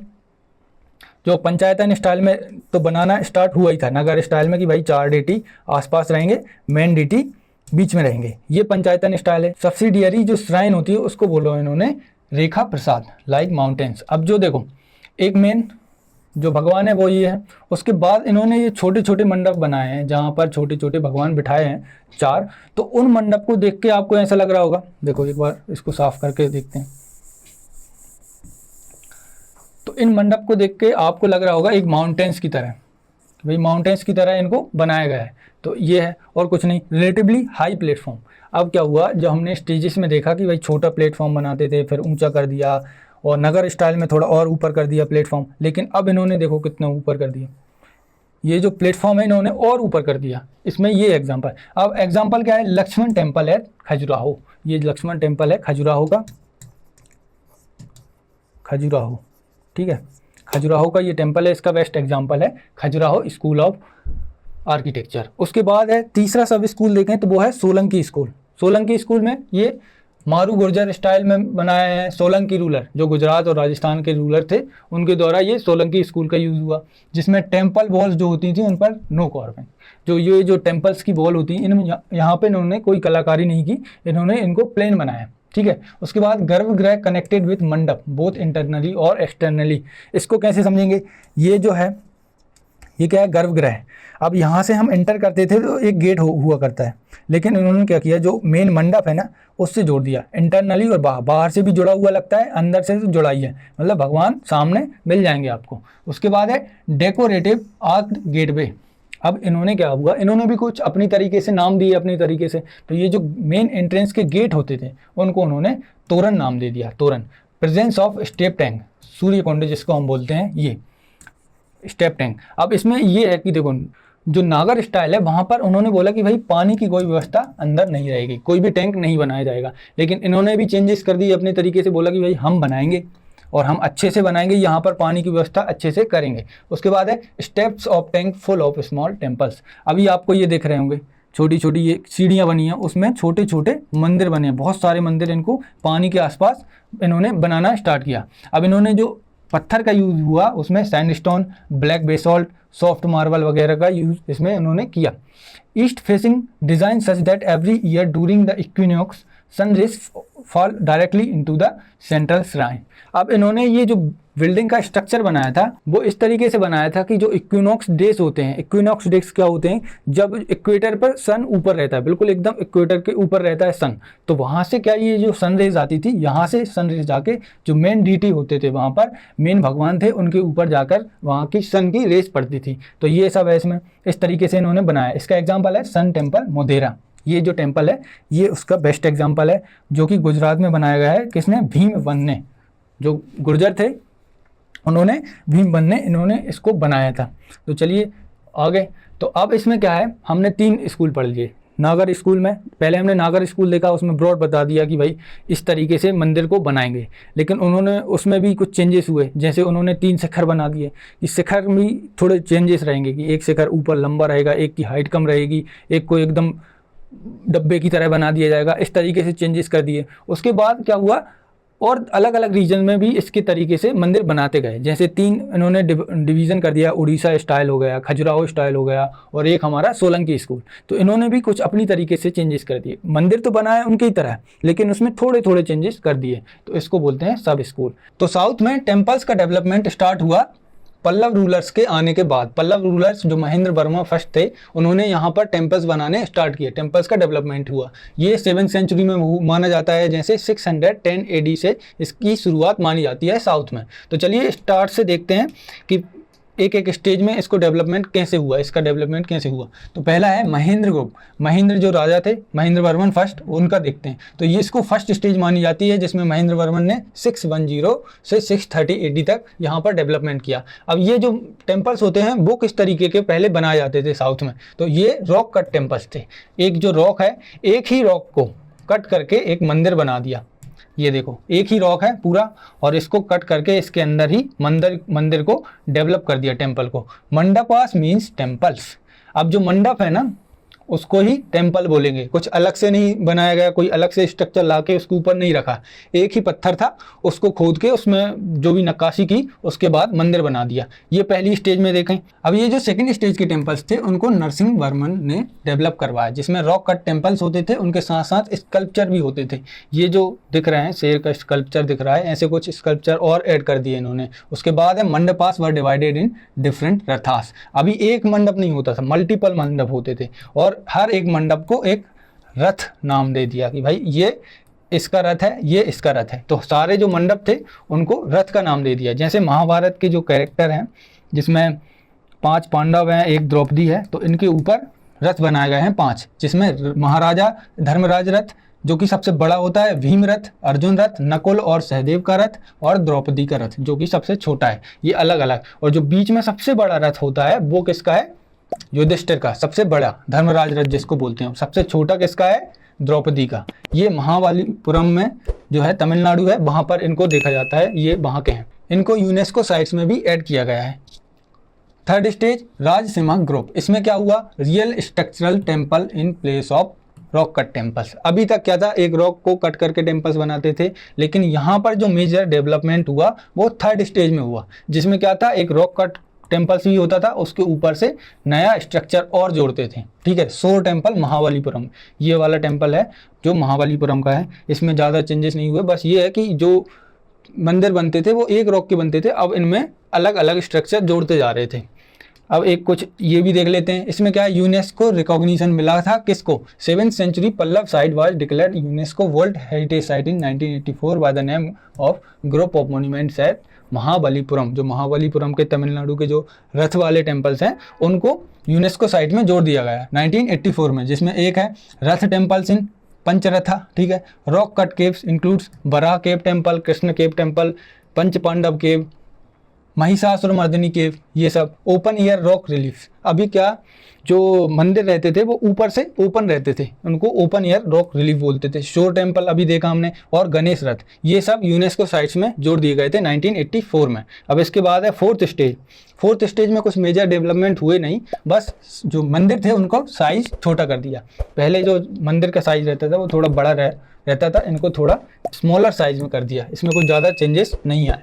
जो पंचायतन स्टाइल में तो बनाना स्टार्ट हुआ ही था नगर स्टाइल में कि भाई 4 डीटी आसपास रहेंगे, मेन डीटी बीच में रहेंगे, ये पंचायतन स्टाइल है। सब्सिडियरी जो श्राइन होती है उसको बोलो इन्होंने रेखा प्रसाद, लाइक माउंटेन्स। अब जो देखो एक मेन जो भगवान है वो ये है। उसके बाद इन्होंने ये छोटे छोटे मंडप बनाए हैं जहाँ पर छोटे छोटे भगवान बिठाए हैं 4। तो उन मंडप को देख के आपको ऐसा लग रहा होगा, देखो एक बार इसको साफ करके देखते हैं। तो इन मंडप को देख के आपको लग रहा होगा एक माउंटेन्स की तरह, भाई माउंटेन्स की तरह इनको बनाया गया है। तो ये है और कुछ नहीं, रिलेटिवली हाई प्लेटफॉर्म। अब क्या हुआ, जब हमने स्टेजेस में देखा कि भाई छोटा प्लेटफॉर्म बनाते थे, फिर ऊंचा कर दिया और नगर स्टाइल में थोड़ा और ऊपर कर दिया प्लेटफॉर्म, लेकिन अब इन्होंने देखो कितना ऊपर कर दिया, ये जो प्लेटफॉर्म है इन्होंने और ऊपर कर दिया। इसमें ये एग्जाम्पल, अब एग्जाम्पल क्या है, लक्ष्मण टेम्पल है खजुराहो, ये लक्ष्मण टेम्पल है खजुराहो का, खजुराहो, ठीक है, खजुराहो का ये टेम्पल है, इसका बेस्ट एग्जाम्पल है खजुराहो स्कूल ऑफ आर्किटेक्चर। उसके बाद है तीसरा सब स्कूल देखें तो वो है सोलंकी स्कूल। सोलंकी स्कूल में ये मारू गुर्जर स्टाइल में बनाए हैं, सोलंकी रूलर जो गुजरात और राजस्थान के रूलर थे उनके द्वारा ये सोलंकी स्कूल का यूज़ हुआ, जिसमें टेम्पल वॉल्स जो होती थी उन पर नो कार्विंग, जो ये जो टेम्पल्स की वॉल होती है इनमें यहाँ पे इन्होंने कोई कलाकारी नहीं की, इन्होंने इनको प्लेन बनाया, ठीक है। उसके बाद गर्भगृह कनेक्टेड विथ मंडप बोथ इंटरनली और एक्सटर्नली। इसको कैसे समझेंगे, ये जो है ये क्या है, गर्भगृह। अब यहाँ से हम एंटर करते थे तो एक गेट हुआ करता है, लेकिन इन्होंने क्या किया, जो मेन मंडप है ना उससे जोड़ दिया, इंटरनली और बाहर से भी जुड़ा हुआ लगता है, अंदर से तो जुड़ा ही है, मतलब भगवान सामने मिल जाएंगे आपको। उसके बाद है डेकोरेटिव आर्क्ड गेटवे। अब इन्होंने क्या हुआ, इन्होंने भी कुछ अपनी तरीके से नाम दिए अपनी तरीके से। तो ये जो मेन एंट्रेंस के गेट होते थे उनको उन्होंने तोरण नाम दे दिया, तोरण। प्रेजेंस ऑफ स्टेप टैंक, सूर्य कुंड जिसको हम बोलते हैं, ये स्टेप टैंक। अब इसमें ये है कि देखो जो नागर स्टाइल है वहाँ पर उन्होंने बोला कि भाई पानी की कोई व्यवस्था अंदर नहीं रहेगी, कोई भी टैंक नहीं बनाया जाएगा, लेकिन इन्होंने भी चेंजेस कर दिए अपने तरीके से, बोला कि भाई हम बनाएंगे और हम अच्छे से बनाएंगे, यहाँ पर पानी की व्यवस्था अच्छे से करेंगे। उसके बाद है steps of tank full of small temples. अभी आपको ये देख रहे होंगे छोटी छोटी ये सीढ़ियाँ बनी हैं, उसमें छोटे छोटे मंदिर बने हैं, बहुत सारे मंदिर इनको पानी के आसपास इन्होंने बनाना स्टार्ट किया। अब इन्होंने जो पत्थर का यूज़ हुआ उसमें sandstone, black basalt, soft marble वगैरह का यूज़ इसमें इन्होंने किया। East facing design such that every year during the equinox sun rays fall directly into the central shrine. अब इन्होंने ये जो बिल्डिंग का स्ट्रक्चर बनाया था वो इस तरीके से बनाया था कि जो इक्विनॉक्स डेज होते हैं, इक्विनॉक्स डेज क्या होते हैं, जब इक्वेटर पर सन ऊपर रहता है, बिल्कुल एकदम इक्वेटर के ऊपर रहता है सन, तो वहाँ से क्या ये जो सन रेज आती थी, यहाँ से सन रेज जाके जो मेन डीटी होते थे वहाँ पर मेन भगवान थे उनके ऊपर जाकर वहाँ की सन की रेज पड़ती थी। तो ये सब है इसमें, इस तरीके से इन्होंने बनाया। इसका एग्जाम्पल है सन टेम्पल मोधेरा। ये जो टेम्पल है ये उसका बेस्ट एग्जाम्पल है, जो कि गुजरात में बनाया गया है। किसने, भीमवन ने, जो गुर्जर थे उन्होंने, भीमवन ने इन्होंने इसको बनाया था। तो चलिए आगे। तो अब इसमें क्या है, हमने 3 स्कूल पढ़ लिए। नागर स्कूल में पहले हमने नागर स्कूल देखा, उसमें ब्रॉड बता दिया कि भाई इस तरीके से मंदिर को बनाएंगे, लेकिन उन्होंने उसमें भी कुछ चेंजेस हुए, जैसे उन्होंने 3 शिखर बना दिए। इस शिखर में थोड़े चेंजेस रहेंगे कि एक शिखर ऊपर लंबा रहेगा, एक की हाइट कम रहेगी, एक को एकदम डब्बे की तरह बना दिया जाएगा, इस तरीके से चेंजेस कर दिए। उसके बाद क्या हुआ, और अलग अलग रीजन में भी इसके तरीके से मंदिर बनाते गए। जैसे 3 इन्होंने डिवीज़न कर दिया, उड़ीसा स्टाइल हो गया, खजुराहो स्टाइल हो गया, और एक हमारा सोलंकी स्कूल। तो इन्होंने भी कुछ अपनी तरीके से चेंजेस कर दिए। मंदिर तो बनाया उनकी ही तरह, लेकिन उसमें थोड़े थोड़े चेंजेस कर दिए, तो इसको बोलते हैं सब स्कूल। तो साउथ में टेम्पल्स का डेवलपमेंट स्टार्ट हुआ पल्लव रूलर्स के आने के बाद। पल्लव रूलर्स जो महेंद्र वर्मा फर्स्ट थे, उन्होंने यहाँ पर टेम्पल्स बनाने स्टार्ट किए, टेम्पल्स का डेवलपमेंट हुआ। ये 7वीं सेंचुरी में माना जाता है, जैसे 610 AD से इसकी शुरुआत मानी जाती है साउथ में। तो चलिए स्टार्ट से देखते हैं कि एक एक स्टेज में इसको डेवलपमेंट कैसे हुआ, इसका डेवलपमेंट कैसे हुआ। तो पहला है महेंद्र ग्रुप, महेंद्र जो राजा थे, महेंद्र वर्मन फर्स्ट, उनका देखते हैं। तो ये इसको फर्स्ट स्टेज मानी जाती है, जिसमें महेंद्र वर्मन ने 610 से 630 AD तक यहाँ पर डेवलपमेंट किया। अब ये जो टेम्पल्स होते हैं वो किस तरीके के पहले बनाए जाते थे साउथ में, तो ये रॉक कट टेम्पल्स थे। एक जो रॉक है, एक ही रॉक को कट करके एक मंदिर बना दिया। ये देखो एक ही रॉक है पूरा, और इसको कट करके इसके अंदर ही मंदिर को डेवलप कर दिया, टेम्पल को। Mandapas means temples. अब जो मंडप है ना, उसको ही टेम्पल बोलेंगे। कुछ अलग से नहीं बनाया गया, कोई अलग से स्ट्रक्चर लाके उसके ऊपर नहीं रखा, एक ही पत्थर था, उसको खोद के उसमें जो भी नक्काशी की उसके बाद मंदिर बना दिया। ये पहली स्टेज में देखें। अब ये जो सेकंड स्टेज के टेम्पल्स थे उनको नरसिंह वर्मन ने डेवलप करवाया, जिसमें रॉक कट टेम्पल्स होते थे, उनके साथ साथ स्कल्पचर भी होते थे। ये जो दिख रहे हैं शेर का स्कल्पचर दिख रहा है, ऐसे कुछ स्कल्पचर और ऐड कर दिए इन्होंने। उसके बाद है mandapas were divided in different rathas. अभी एक मंडप नहीं होता था, मल्टीपल मंडप होते थे और हर एक मंडप को एक रथ नाम दे दिया कि भाई ये इसका रथ है, ये इसका रथ है। तो सारे जो मंडप थे उनको रथ का नाम दे दिया। जैसे महाभारत के जो कैरेक्टर हैं जिसमें 5 पांडव हैं, एक द्रौपदी है, तो इनके ऊपर रथ बनाए गए हैं 5, जिसमें महाराजा धर्मराज रथ जो कि सबसे बड़ा होता है, भीम रथ, अर्जुन रथ, नकुल और सहदेव का रथ और द्रौपदी का रथ जो कि सबसे छोटा है। ये अलग अलग। और जो बीच में सबसे बड़ा रथ होता है वो किसका है? युधिष्ठिर का, सबसे बड़ा धर्मराज रथ जिसको बोलते हैं। सबसे छोटा किसका है? द्रौपदी का। ये महाबलीपुरम में जो है तमिलनाडु है, वहाँ पर इनको देखा जाता है, ये वहाँ के हैं। इनको यूनेस्को साइट्स में भी ऐड किया गया है। Third stage Rajasimha group. इसमें क्या हुआ? Real structural temple in place of rock cut temples. अभी तक क्या था? एक रॉक को कट करके टेम्पल्स बनाते थे, लेकिन यहाँ पर जो मेजर डेवलपमेंट हुआ वो थर्ड स्टेज में हुआ, जिसमें क्या था? एक रॉक कट टेम्पल्स भी होता था, उसके ऊपर से नया स्ट्रक्चर और जोड़ते थे। ठीक है, सोर टेम्पल महाबलीपुरम, ये वाला टेम्पल है जो महाबलीपुरम का है। इसमें ज़्यादा चेंजेस नहीं हुए, बस ये है कि जो मंदिर बनते थे वो एक रॉक के बनते थे, अब इनमें अलग अलग स्ट्रक्चर जोड़ते जा रहे थे। अब एक कुछ ये भी देख लेते हैं। इसमें क्या है? यूनेस्को रिकॉग्निशन मिला था किसको? 7th century Pallava site was declared UNESCO world heritage site in 1984 by the name of group of monuments at Mahabalipuram. जो महाबलीपुरम के तमिलनाडु के जो रथ वाले टेम्पल्स हैं उनको यूनेस्को साइट में जोड़ दिया गया 1984 में, जिसमें एक है रथ टेम्पल्स इन पंचरथा। ठीक है, rock cut caves includes Varaha cave temple, Krishna cave temple, Pancha Pandava cave, Mahishasuramardini cave, ये सब ओपन एयर रॉक रिलीफ। अभी क्या जो मंदिर रहते थे वो ऊपर से ओपन रहते थे, उनको ओपन एयर रॉक रिलीफ बोलते थे। शोर टेम्पल अभी देखा हमने, और गणेश रथ, ये सब यूनेस्को साइट्स में जोड़ दिए गए थे 1984 में। अब इसके बाद है फोर्थ स्टेज। फोर्थ स्टेज में कुछ मेजर डेवलपमेंट हुए नहीं, बस जो मंदिर थे उनको साइज छोटा कर दिया। पहले जो मंदिर का साइज रहता था वो थोड़ा बड़ा रहता था, इनको थोड़ा स्मॉलर साइज में कर दिया। इसमें कुछ ज़्यादा चेंजेस नहीं आए।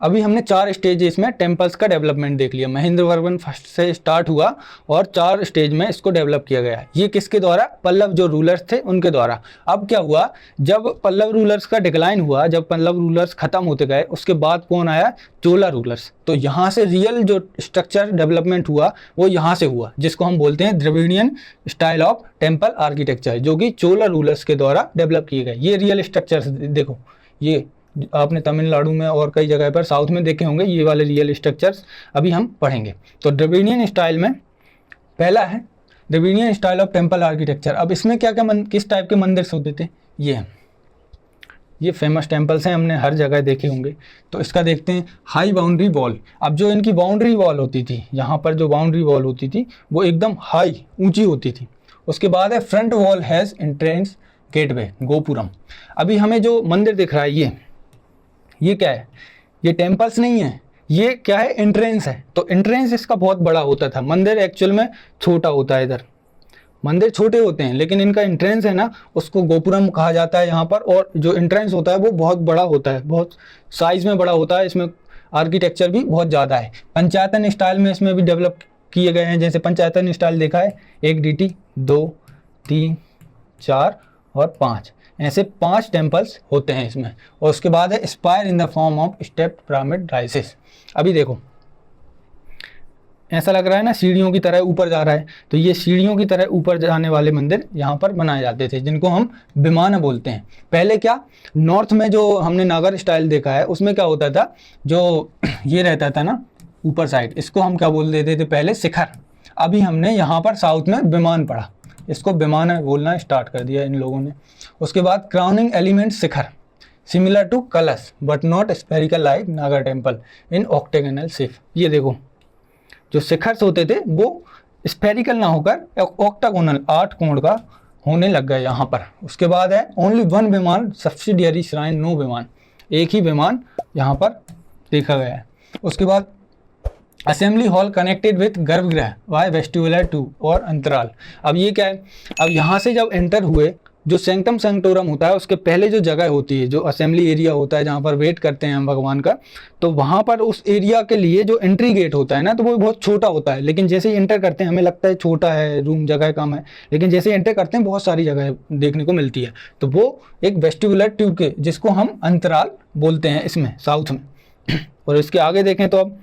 अभी हमने 4 स्टेज इसमें टेम्पल्स का डेवलपमेंट देख लिया। महेंद्र वर्मन फर्स्ट से स्टार्ट हुआ और 4 स्टेज में इसको डेवलप किया गया है। ये किसके द्वारा? पल्लव जो रूलर्स थे उनके द्वारा। अब क्या हुआ? जब पल्लव रूलर्स का डिक्लाइन हुआ, जब पल्लव रूलर्स खत्म होते गए, उसके बाद कौन आया? चोला रूलर्स। तो यहाँ से रियल जो स्ट्रक्चर डेवलपमेंट हुआ वो यहाँ से हुआ, जिसको हम बोलते हैं Dravidian style of temple architecture, जो कि चोला रूलर्स के द्वारा डेवलप किए गए। ये रियल स्ट्रक्चर देखो, ये आपने तमिलनाडु में और कई जगह पर साउथ में देखे होंगे, ये वाले रियल स्ट्रक्चर्स अभी हम पढ़ेंगे। तो द्रविडियन स्टाइल में पहला है Dravidian style of temple architecture. अब इसमें क्या क्या किस टाइप के मंदिर होते थे? ये फेमस टेम्पल्स हैं, हमने हर जगह देखे होंगे। तो इसका देखते हैं। High boundary wall. अब जो इनकी बाउंड्री वॉल होती थी, यहाँ पर जो बाउंड्री वॉल होती थी वो एकदम हाई ऊँची होती थी। उसके बाद है front wall has entrance gateway gopuram. अभी हमें जो मंदिर दिख रहा है ये क्या है? ये टेम्पल्स नहीं है, ये क्या है? एंट्रेंस है। तो एंट्रेंस इसका बहुत बड़ा होता था, मंदिर एक्चुअल में छोटा होता है। इधर मंदिर छोटे होते हैं, लेकिन इनका एंट्रेंस है ना, उसको गोपुरम कहा जाता है यहाँ पर। और जो एंट्रेंस होता है वो बहुत बड़ा होता है, बहुत साइज में बड़ा होता है। इसमें आर्किटेक्चर भी बहुत ज़्यादा है। पंचायतन स्टाइल में इसमें भी डेवलप किए गए हैं। जैसे पंचायतन स्टाइल देखा है, 1 DT 2 3 4 और 5, ऐसे 5 टेम्पल्स होते हैं इसमें। और उसके बाद है spire in the form of stepped pyramid राइसेस। अभी देखो ऐसा लग रहा है ना सीढ़ियों की तरह ऊपर जा रहा है, तो ये सीढ़ियों की तरह ऊपर जाने वाले मंदिर यहाँ पर बनाए जाते थे, जिनको हम विमान बोलते हैं। पहले क्या नॉर्थ में जो हमने नागर स्टाइल देखा है उसमें क्या होता था, जो ये रहता था ना ऊपर साइड, इसको हम क्या बोल देते थे पहले? शिखर। अभी हमने यहाँ पर साउथ में विमान पढ़ा, इसको विमान बोलना स्टार्ट कर दिया इन लोगों ने। उसके बाद crowning element shikhara, similar to kalasha but not spherical like Nagara temple in octagonal shape. ये देखो जो शिखर्स होते थे वो स्फेरिकल ना होकर ऑक्टागोनल 8 कोण का होने लग गए यहाँ पर। उसके बाद है ओनली 1 विमान सब्सिडियरी श्राइन, नो विमान, एक ही विमान यहाँ पर देखा गया है। उसके बाद असेंबली हॉल कनेक्टेड विथ गर्भगृह वाई वेस्टिबुलर टू और अंतराल। अब ये क्या है, अब यहाँ से जब एंटर हुए, जो सेंक्टम सेंक्टोरम होता है उसके पहले जो जगह होती है, जो असेंबली एरिया होता है जहाँ पर वेट करते हैं हम भगवान का, तो वहाँ पर उस एरिया के लिए जो एंट्री गेट होता है ना, तो वो बहुत छोटा होता है। लेकिन जैसे ही एंटर करते हैं हमें लगता है छोटा है, रूम जगह कम है, लेकिन जैसे ही एंटर करते हैं बहुत सारी जगह देखने को मिलती है। तो वो एक वेस्टिबुलर ट्यूब के, जिसको हम अंतराल बोलते हैं इसमें साउथ में। और इसके आगे देखें तो अब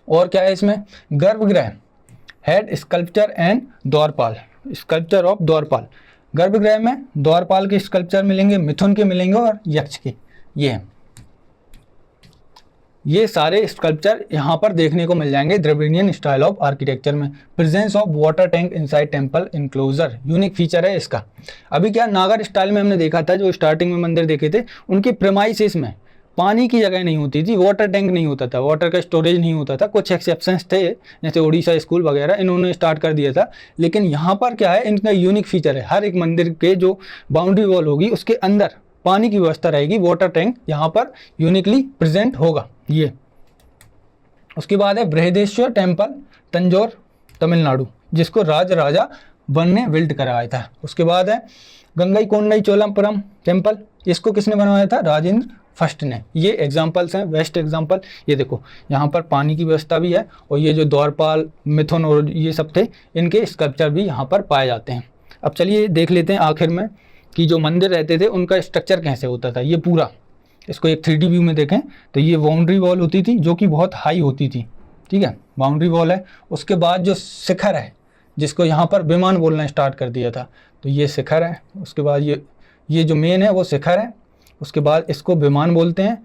और क्या है इसमें, गर्भगृह हेड स्कल्पचर एंड द्वारपाल, स्कल्पचर ऑफ द्वारपाल। गर्भगृह में द्वारपाल के स्कल्पचर मिलेंगे, मिथुन के मिलेंगे और यक्ष के। ये सारे स्कल्पचर यहाँ पर देखने को मिल जाएंगे द्रविडियन स्टाइल ऑफ आर्किटेक्चर में। Presence of water tank inside temple enclosure unique feature है इसका। अभी क्या नागर स्टाइल में हमने देखा था, जो स्टार्टिंग में मंदिर देखे थे, उनके प्रेमाइसिस में पानी की जगह नहीं होती थी, वाटर टैंक नहीं होता था, वाटर का स्टोरेज नहीं होता था। कुछ एक्सेप्शंस थे जैसे उड़ीसा स्कूल वगैरह, इन्होंने स्टार्ट कर दिया था। लेकिन यहाँ पर क्या है, इनका यूनिक फीचर है, हर एक मंदिर के जो बाउंड्री वॉल होगी उसके अंदर पानी की व्यवस्था रहेगी, वाटर टैंक यहाँ पर यूनिकली प्रेजेंट होगा ये। उसके बाद है बृहदेश्वर टेम्पल तंजौर तमिलनाडु, जिसको राजा वन ने बिल्ड कराया था। उसके बाद है गंगई कोंडई चोलमपुरम टेम्पल, इसको किसने बनवाया था, राजेंद्र फर्स्ट ने। ये एग्जाम्पल्स हैं, बेस्ट एग्जाम्पल। ये देखो यहाँ पर पानी की व्यवस्था भी है, और ये जो द्वारपाल, मिथुन और ये सब थे, इनके स्कल्पचर भी यहाँ पर पाए जाते हैं। अब चलिए देख लेते हैं आखिर में कि जो मंदिर रहते थे उनका स्ट्रक्चर कैसे होता था। ये पूरा इसको एक 3D व्यू में देखें तो ये बाउंड्री वॉल होती थी जो कि बहुत हाई होती थी, ठीक है, बाउंड्री वॉल है। उसके बाद जो शिखर है, जिसको यहाँ पर विमान बोलना स्टार्ट कर दिया था, तो ये शिखर है। उसके बाद ये जो मेन है वो शिखर है। उसके बाद इसको विमान बोलते हैं।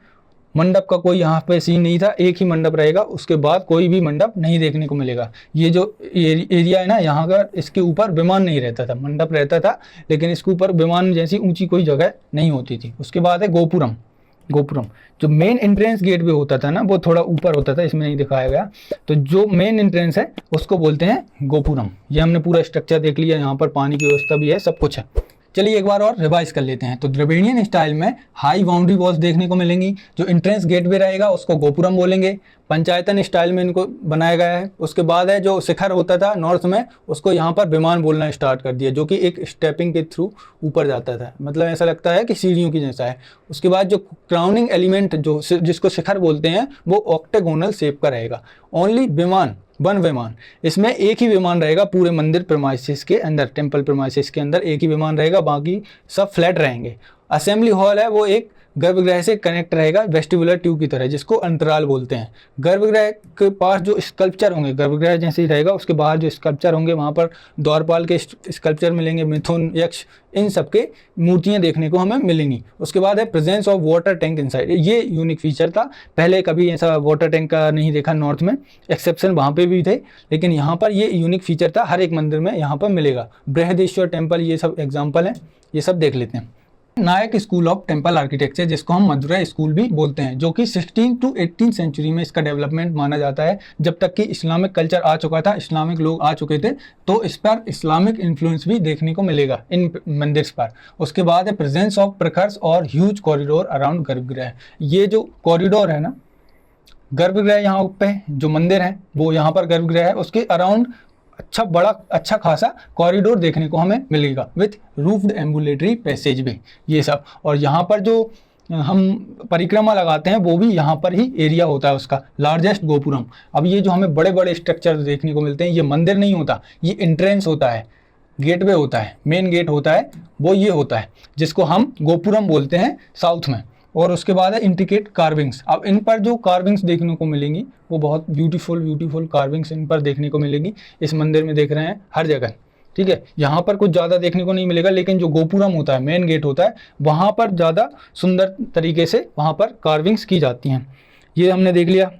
मंडप का कोई यहाँ पे सीन नहीं था, एक ही मंडप रहेगा, उसके बाद कोई भी मंडप नहीं देखने को मिलेगा। ये जो एरिया है ना, यहाँ का, इसके ऊपर विमान नहीं रहता था, मंडप रहता था, लेकिन इसके ऊपर विमान जैसी ऊंची कोई जगह नहीं होती थी। उसके बाद है गोपुरम। जो मेन एंट्रेंस गेट भी होता था ना, वो थोड़ा ऊपर होता था, इसमें नहीं दिखाया गया। तो जो मेन एंट्रेंस है उसको बोलते हैं गोपुरम। ये हमने पूरा स्ट्रक्चर देख लिया, यहाँ पर पानी की व्यवस्था भी है, सब कुछ है। चलिए एक बार और रिवाइज कर लेते हैं। तो द्रविडियन स्टाइल में हाई बाउंड्री वॉल्स देखने को मिलेंगी, जो एंट्रेंस गेट भी रहेगा उसको गोपुरम बोलेंगे। पंचायतन स्टाइल में इनको बनाया गया है। उसके बाद है जो शिखर होता था नॉर्थ में, उसको यहाँ पर विमान बोलना स्टार्ट कर दिया, जो कि एक स्टेपिंग के थ्रू ऊपर जाता था, मतलब ऐसा लगता है कि सीढ़ियों की जैसा है। उसके बाद जो क्राउनिंग एलिमेंट जो जिसको शिखर बोलते हैं, वो ऑक्टेगोनल शेप का रहेगा। ओनली वन विमान, इसमें एक ही विमान रहेगा पूरे मंदिर प्रेमाइसिस के अंदर, टेम्पल प्रेमाइसिस के अंदर एक ही विमान रहेगा, बाकी सब फ्लैट रहेंगे। असेंबली हॉल है वो एक गर्भगृह से कनेक्ट रहेगा वेस्टिबुलर ट्यूब की तरह, जिसको अंतराल बोलते हैं। गर्भगृह के पास जो स्कल्पचर होंगे, गर्भगृह जैसे ही रहेगा, उसके बाहर जो स्कल्पचर होंगे वहाँ पर द्वारपाल के स्कल्पचर मिलेंगे, मिथुन, यक्ष, इन सब के मूर्तियाँ देखने को हमें मिलेंगी। उसके बाद है presence of water tank inside. ये यूनिक फीचर था, पहले कभी ऐसा वाटर टैंक का नहीं देखा नॉर्थ में, एक्सेप्शन वहाँ पे भी थे, लेकिन यहाँ पर ये यूनिक फीचर था, हर एक मंदिर में यहाँ पर मिलेगा। बृहदेश्वर टेम्पल, ये सब एग्जाम्पल हैं, ये सब देख लेते हैं। नायक स्कूल ऑफ टेम्पल आर्किटेक्चर, जिसको हम मदुरै स्कूल भी बोलते हैं, जो कि 16 to 18 सेंचुरी में इसका डेवलपमेंट माना जाता है। जब तक कि इस्लामिक कल्चर आ चुका था, इस्लामिक लोग आ चुके थे, तो इस पर इस्लामिक इन्फ्लुएंस भी देखने को मिलेगा इन मंदिर पर। उसके बाद है प्रेजेंस ऑफ प्रखर्स और ह्यूज कॉरिडोर अराउंड गर्भगृह। ये जो कॉरिडोर है ना, गर्भगृह यहाँ पे जो मंदिर है वो यहाँ पर गर्भगृह है, उसके अराउंड अच्छा खासा कॉरिडोर देखने को हमें मिलेगा, विथ रूफ्ड एम्बुलेटरी पैसेज भी, ये सब। और यहाँ पर जो हम परिक्रमा लगाते हैं वो भी यहाँ पर ही एरिया होता है उसका, लार्जेस्ट गोपुरम। अब ये जो हमें बड़े बड़े स्ट्रक्चर देखने को मिलते हैं, ये मंदिर नहीं होता, ये एंट्रेंस होता है, गेटवे होता है, मेन गेट होता है, वो ये होता है, जिसको हम गोपुरम बोलते हैं साउथ में। और उसके बाद है इंट्रिकेट कार्विंग्स। अब इन पर जो कार्विंग्स देखने को मिलेंगी वो बहुत ब्यूटीफुल कार्विंग्स इन पर देखने को मिलेगी। इस मंदिर में देख रहे हैं हर जगह, ठीक है। यहाँ पर कुछ ज़्यादा देखने को नहीं मिलेगा, लेकिन जो गोपुरम होता है, मेन गेट होता है, वहाँ पर ज़्यादा सुंदर तरीके से वहाँ पर कार्विंग्स की जाती हैं। ये हमने देख लिया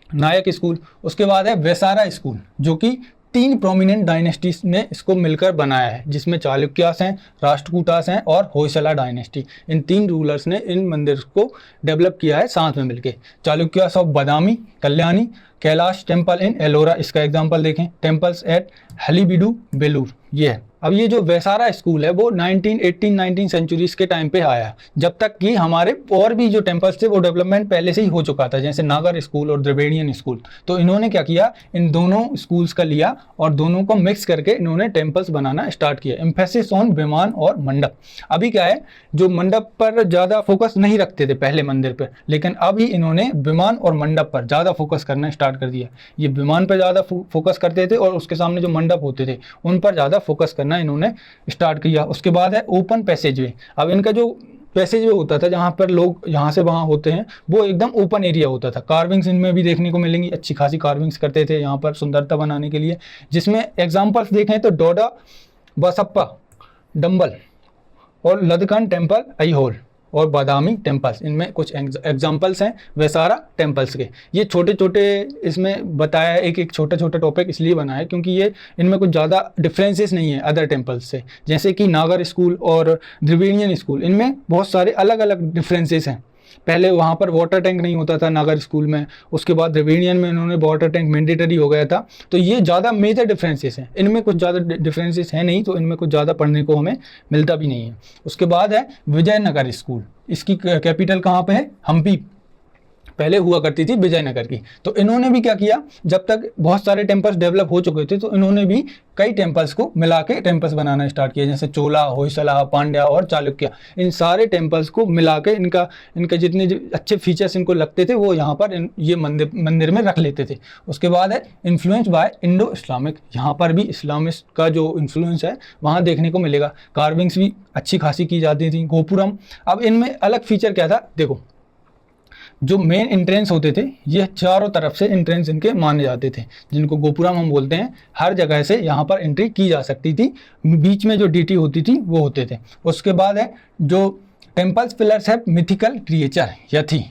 नायक स्कूल। उसके बाद है वेसारा स्कूल, जो कि 3 प्रोमिनेंट डायनेस्टीज ने इसको मिलकर बनाया है, जिसमें चालुक्यास हैं, राष्ट्रकूटास हैं और होयसला डायनेस्टी। इन 3 रूलर्स ने इन मंदिर को डेवलप किया है साथ में मिलके। Chalukyas of Badami, Kalyani, Kailash temple in Ellora, इसका एग्जाम्पल देखें। टेम्पल्स एट हलीबीडू बेलूर, ये है। अब ये जो वैसारा स्कूल है वो 19 सेंचुरीज के टाइम पे आया, जब तक कि हमारे और भी जो टेम्पल्स थे वो डेवलपमेंट पहले से ही हो चुका था, जैसे नागर स्कूल और द्रविड़ियन स्कूल। तो इन्होंने क्या किया, इन दोनों स्कूल्स का लिया और दोनों को मिक्स करके इन्होंने टेम्पल्स बनाना स्टार्ट किया। एम्फेसिस ऑन विमान और मंडप। अभी क्या है, जो मंडप पर ज़्यादा फोकस नहीं रखते थे पहले मंदिर पर, लेकिन अभी इन्होंने विमान और मंडप पर ज़्यादा फोकस करना स्टार्ट कर दिया। ये विमान पर ज़्यादा फोकस करते थे और उसके सामने जो मंडप होते थे उन पर ज़्यादा फोकस करना इन्होंने स्टार्ट किया। उसके बाद है ओपन पैसेजवे। अब इनका जो पैसेजवे होता था जहाँ पर लोग यहाँ से वहाँ होते हैं वो एकदम ओपन एरिया होता था। कार्विंग्स इनमें भी देखने को मिलेंगी, अच्छी खासी कार्विंग्स करते थे यहाँ पर सुंदरता बनाने के लिए, जिसमें एग्जाम्पल्स देखें तो डोडा बसप्पा डम्बल और लदकन टेम्पल ऐहोल और बादामी टेम्पल्स, इनमें कुछ एग्जाम्पल्स हैं वैसारा टेम्पल्स के। ये छोटे छोटे इसमें बताया, एक एक छोटा छोटा टॉपिक इसलिए बना है क्योंकि ये इनमें कुछ ज़्यादा डिफरेंसेस नहीं है अदर टेम्पल्स से। जैसे कि नागर स्कूल और द्रविड़ियन स्कूल, इनमें बहुत सारे अलग अलग डिफरेंसेस हैं। पहले वहाँ पर वाटर टैंक नहीं होता था नागर स्कूल में, उसके बाद द्रविड़ियन में इन्होंने वाटर टैंक मैंडेटरी हो गया था। तो ये ज़्यादा मेजर डिफरेंसेस हैं, इनमें कुछ ज़्यादा डिफरेंसेस हैं नहीं, तो इनमें कुछ ज़्यादा पढ़ने को हमें मिलता भी नहीं है। उसके बाद है विजयनगर स्कूल, इसकी कैपिटल कहाँ पे है, हम्पी पहले हुआ करती थी विजयनगर की। तो इन्होंने भी क्या किया, जब तक बहुत सारे टेम्पल्स डेवलप हो चुके थे तो इन्होंने भी कई टेम्पल्स को मिला के टेम्पल्स बनाना स्टार्ट किया, जैसे चोला, होयसला, पांड्या और चालुक्य। इन सारे टेम्पल्स को मिला के इनका जितने अच्छे फीचर्स इनको लगते थे वो यहाँ पर ये मंदिर में रख लेते थे। उसके बाद है इन्फ्लुएंस बाय इंडो इस्लामिक, यहाँ पर भी इस्लामिस्ट का जो इन्फ्लुएंस है वहाँ देखने को मिलेगा। कार्विंग्स भी अच्छी खासी की जाती थी। गोपुरम, अब इनमें अलग फीचर क्या था, देखो जो मेन एंट्रेंस होते थे ये चारों तरफ से एंट्रेंस इनके माने जाते थे, जिनको गोपुरम हम बोलते हैं। हर जगह से यहाँ पर एंट्री की जा सकती थी, बीच में जो डीटी होती थी वो होते थे। उसके बाद है जो टेम्पल्स पिलर्स है मिथिकल क्रिएचर यथी,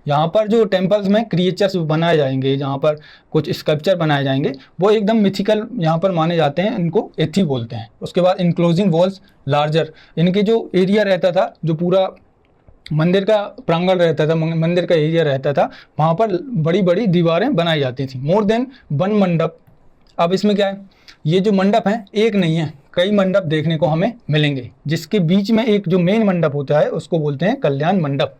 यहाँ पर जो टेम्पल्स में क्रिएचर्स बनाए जाएंगे, जहाँ पर कुछ स्कल्पचर बनाए जाएंगे वो एकदम मिथिकल यहाँ पर माने जाते हैं, इनको एथी बोलते हैं। उसके बाद इंक्लोजिंग वॉल्स लार्जर, इनके जो एरिया रहता था, जो पूरा मंदिर का प्रांगण रहता था, मंदिर का एरिया रहता था, वहाँ पर बड़ी बड़ी दीवारें बनाई जाती थी। मोर देन वन मंडप, अब इसमें क्या है, ये जो मंडप हैं एक नहीं है, कई मंडप देखने को हमें मिलेंगे, जिसके बीच में एक जो मेन मंडप होता है उसको बोलते हैं कल्याण मंडप।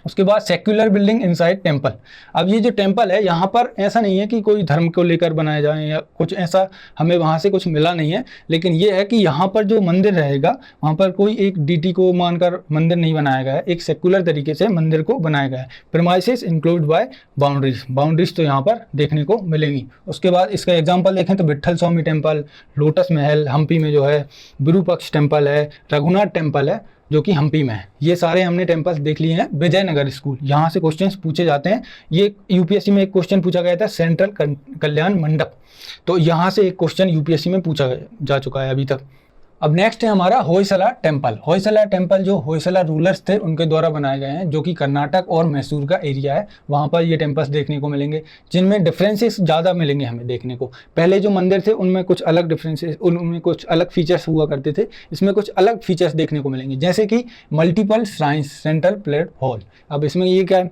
उसके बाद सेक्युलर बिल्डिंग इनसाइड टेम्पल। अब ये जो टेम्पल है यहाँ पर ऐसा नहीं है कि कोई धर्म को लेकर बनाया जाए या कुछ ऐसा, हमें वहाँ से कुछ मिला नहीं है, लेकिन ये है कि यहाँ पर जो मंदिर रहेगा वहाँ पर कोई एक डीटी को मानकर मंदिर नहीं बनाया गया है, एक सेक्युलर तरीके से मंदिर को बनाया गया है। प्रीमाइसेस इंक्लूड बाय बाउंड्रीज तो यहाँ पर देखने को मिलेंगी। उसके बाद इसका एग्जाम्पल देखें तो विट्ठल स्वामी टेम्पल, लोटस महल हम्पी में जो है, विरूपक्ष टेम्पल है, रघुनाथ टेम्पल है जो कि हम्पी में है। ये सारे हमने टेम्पल्स देख लिए हैं। विजयनगर स्कूल, यहाँ से क्वेश्चंस पूछे जाते हैं। ये यूपीएससी में एक क्वेश्चन पूछा गया था सेंट्रल कल्याण मंडप, तो यहाँ से एक क्वेश्चन यूपीएससी में पूछा जा चुका है अभी तक। अब नेक्स्ट है हमारा होयसला टेम्पल। होयसला टेम्पल जो होयसला रूलर्स थे उनके द्वारा बनाए गए हैं, जो कि कर्नाटक और मैसूर का एरिया है, वहाँ पर ये टेम्पल्स देखने को मिलेंगे, जिनमें डिफरेंसेस ज़्यादा मिलेंगे हमें देखने को। पहले जो मंदिर थे उनमें कुछ अलग डिफरेंसेस, उनमें कुछ अलग फीचर्स हुआ करते थे, इसमें कुछ अलग फीचर्स देखने को मिलेंगे, जैसे कि multiple shrines, central plate hall. अब इसमें ये क्या है,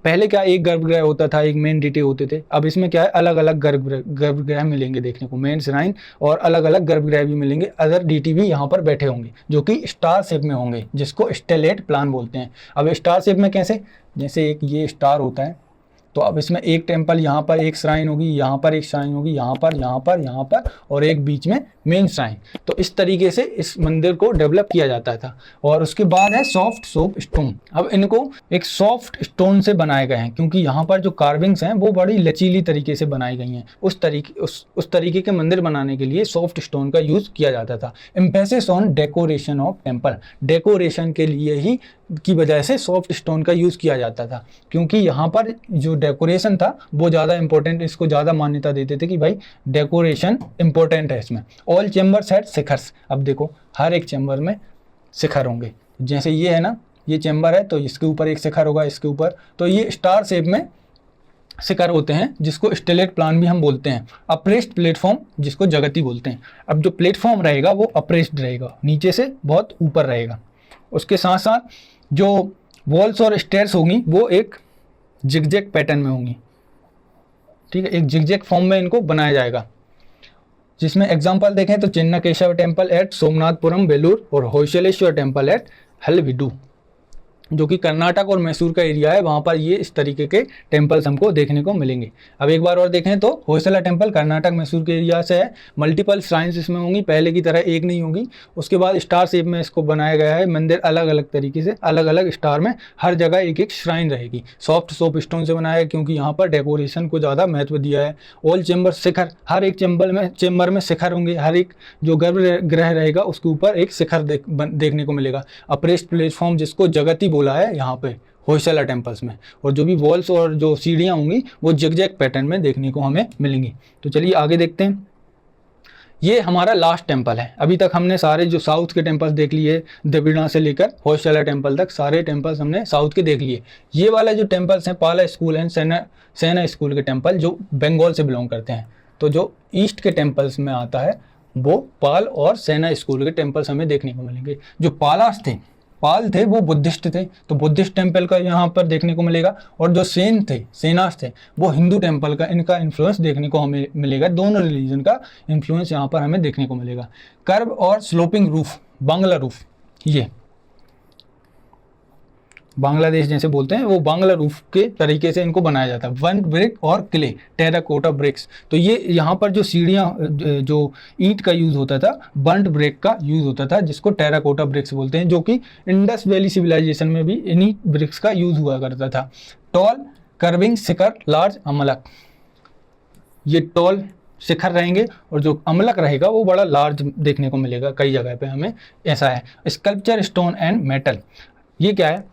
पहले क्या एक गर्भगृह होता था, एक मेन डीटी होते थे, अब इसमें क्या है अलग अलग गर्भगृह मिलेंगे देखने को, मेन श्राइन और अलग अलग गर्भगृह भी मिलेंगे। अदर डीटी भी यहाँ पर बैठे होंगे जो कि स्टार शेप में होंगे, जिसको स्टेलेट प्लान बोलते हैं। अब स्टार शेप में कैसे, जैसे एक ये स्टार होता है, तो अब इसमें एक टेम्पल यहाँ पर एक श्राइन होगी, यहाँ पर एक श्राइन होगी, यहाँ पर, यहाँ पर, यहाँ पर और एक बीच में मेन श्राइन। तो इस तरीके से इस मंदिर को डेवलप किया जाता था। और उसके बाद है सॉफ्ट सोप स्टोन। अब इनको एक सॉफ्ट स्टोन से बनाए गए हैं, क्योंकि यहाँ पर जो कार्विंग्स हैं वो बड़ी लचीली तरीके से बनाई गई हैं। उस तरीके के मंदिर बनाने के लिए सॉफ्ट स्टोन का यूज़ किया जाता था। Emphasis on decoration of temple, decoration के लिए ही की वजह से सॉफ्ट स्टोन का यूज़ किया जाता था, क्योंकि यहाँ पर जो डेकोरेशन था वो ज़्यादा इंपॉर्टेंट, इसको ज़्यादा मान्यता देते थे कि भाई डेकोरेशन इंपॉर्टेंट है इसमें। ऑल चैम्बर्स हैड शिखर्स, अब देखो हर एक चैम्बर में शिखर होंगे, जैसे ये है ना, ये चैम्बर है तो इसके ऊपर एक शिखर होगा, इसके ऊपर, तो ये स्टार शेप में शिखर होते हैं, जिसको स्टेलेट प्लान भी हम बोलते हैं। अप्रेस्ड प्लेटफॉर्म, जिसको जगती बोलते हैं। अब जो प्लेटफॉर्म रहेगा वो अप्रेस्ड रहेगा, नीचे से बहुत ऊपर रहेगा। उसके साथ साथ जो वॉल्स और स्टेयर्स होंगी वो एक जिगजैग पैटर्न में होंगी, ठीक है, एक जिगजैग फॉर्म में इनको बनाया जाएगा। जिसमें एग्जाम्पल देखें तो चिन्नकेशव टेम्पल एट सोमनाथपुरम वेलूर और होयसलेश्वर टेम्पल एट हल्बीडू, जो कि कर्नाटक और मैसूर का एरिया है, वहाँ पर ये इस तरीके के टेम्पल्स हमको देखने को मिलेंगे। अब एक बार और देखें तो होयसला टेम्पल कर्नाटक मैसूर के एरिया से है। मल्टीपल श्राइन्स इसमें होंगी, पहले की तरह एक नहीं होगी। उसके बाद स्टार शेप में इसको बनाया गया है। मंदिर अलग अलग तरीके से, अलग अलग स्टार में, हर जगह एक एक श्राइन रहेगी। सॉफ्ट सोप स्टोन से बनाया है, क्योंकि यहाँ पर डेकोरेशन को ज़्यादा महत्व दिया है। ऑल चेम्बर शिखर, हर एक चेम्बर में शिखर होंगे। हर एक जो गर्भगृह रहेगा उसके ऊपर एक शिखर देखने को मिलेगा। अप्रेस्ड प्लेटफॉर्म, जिसको जगती बोला है यहाँ पे होयसला टेम्पल्स में। और जो भी वॉल्स और जो सीढ़ियाँ होंगी वो जिगजैग पैटर्न में देखने को हमें मिलेंगी। तो चलिए आगे देखते हैं। ये हमारा लास्ट टेम्पल है। अभी तक हमने सारे जो साउथ के टेम्पल्स देख लिए, द्रविड़ा से लेकर होयसला टेम्पल तक सारे टेम्पल्स हमने साउथ के देख लिए। ये वाला जो टेम्पल्स हैं, पाला स्कूल एंड सेना स्कूल के टेम्पल, जो बंगाल से बिलोंग करते हैं। तो जो ईस्ट के टेम्पल्स में आता है वो पाल और सेना स्कूल के टेम्पल्स हमें देखने को मिलेंगे। जो पाल थे वो बुद्धिस्ट थे, तो बुद्धिस्ट टेम्पल का यहाँ पर देखने को मिलेगा। और जो सेनास थे वो हिंदू टेम्पल का, इनका इन्फ्लुएंस देखने को हमें मिलेगा। दोनों रिलीजन का इन्फ्लुएंस यहाँ पर हमें देखने को मिलेगा। कर्व और स्लोपिंग रूफ, बांग्ला रूफ, ये बांग्लादेश जैसे बोलते हैं, वो बांग्ला रूफ के तरीके से इनको बनाया जाता है। बर्न्ट ब्रिक और क्ले, टेराकोटा ब्रिक्स। तो ये यहाँ पर जो सीढ़ियाँ, जो ईंट का यूज़ होता था, बर्न्ट ब्रिक का यूज़ होता था, जिसको टेराकोटा ब्रिक्स बोलते हैं, जो कि इंडस वैली सिविलाइजेशन में भी इन्हीं ब्रिक्स का यूज़ हुआ करता था। टॉल कर्विंग शिखर, लार्ज अमलक, ये टॉल शिखर रहेंगे और जो अमलक रहेगा वो बड़ा लार्ज देखने को मिलेगा कई जगह पे हमें, ऐसा है। स्कल्पचर स्टोन एंड मेटल, ये क्या है?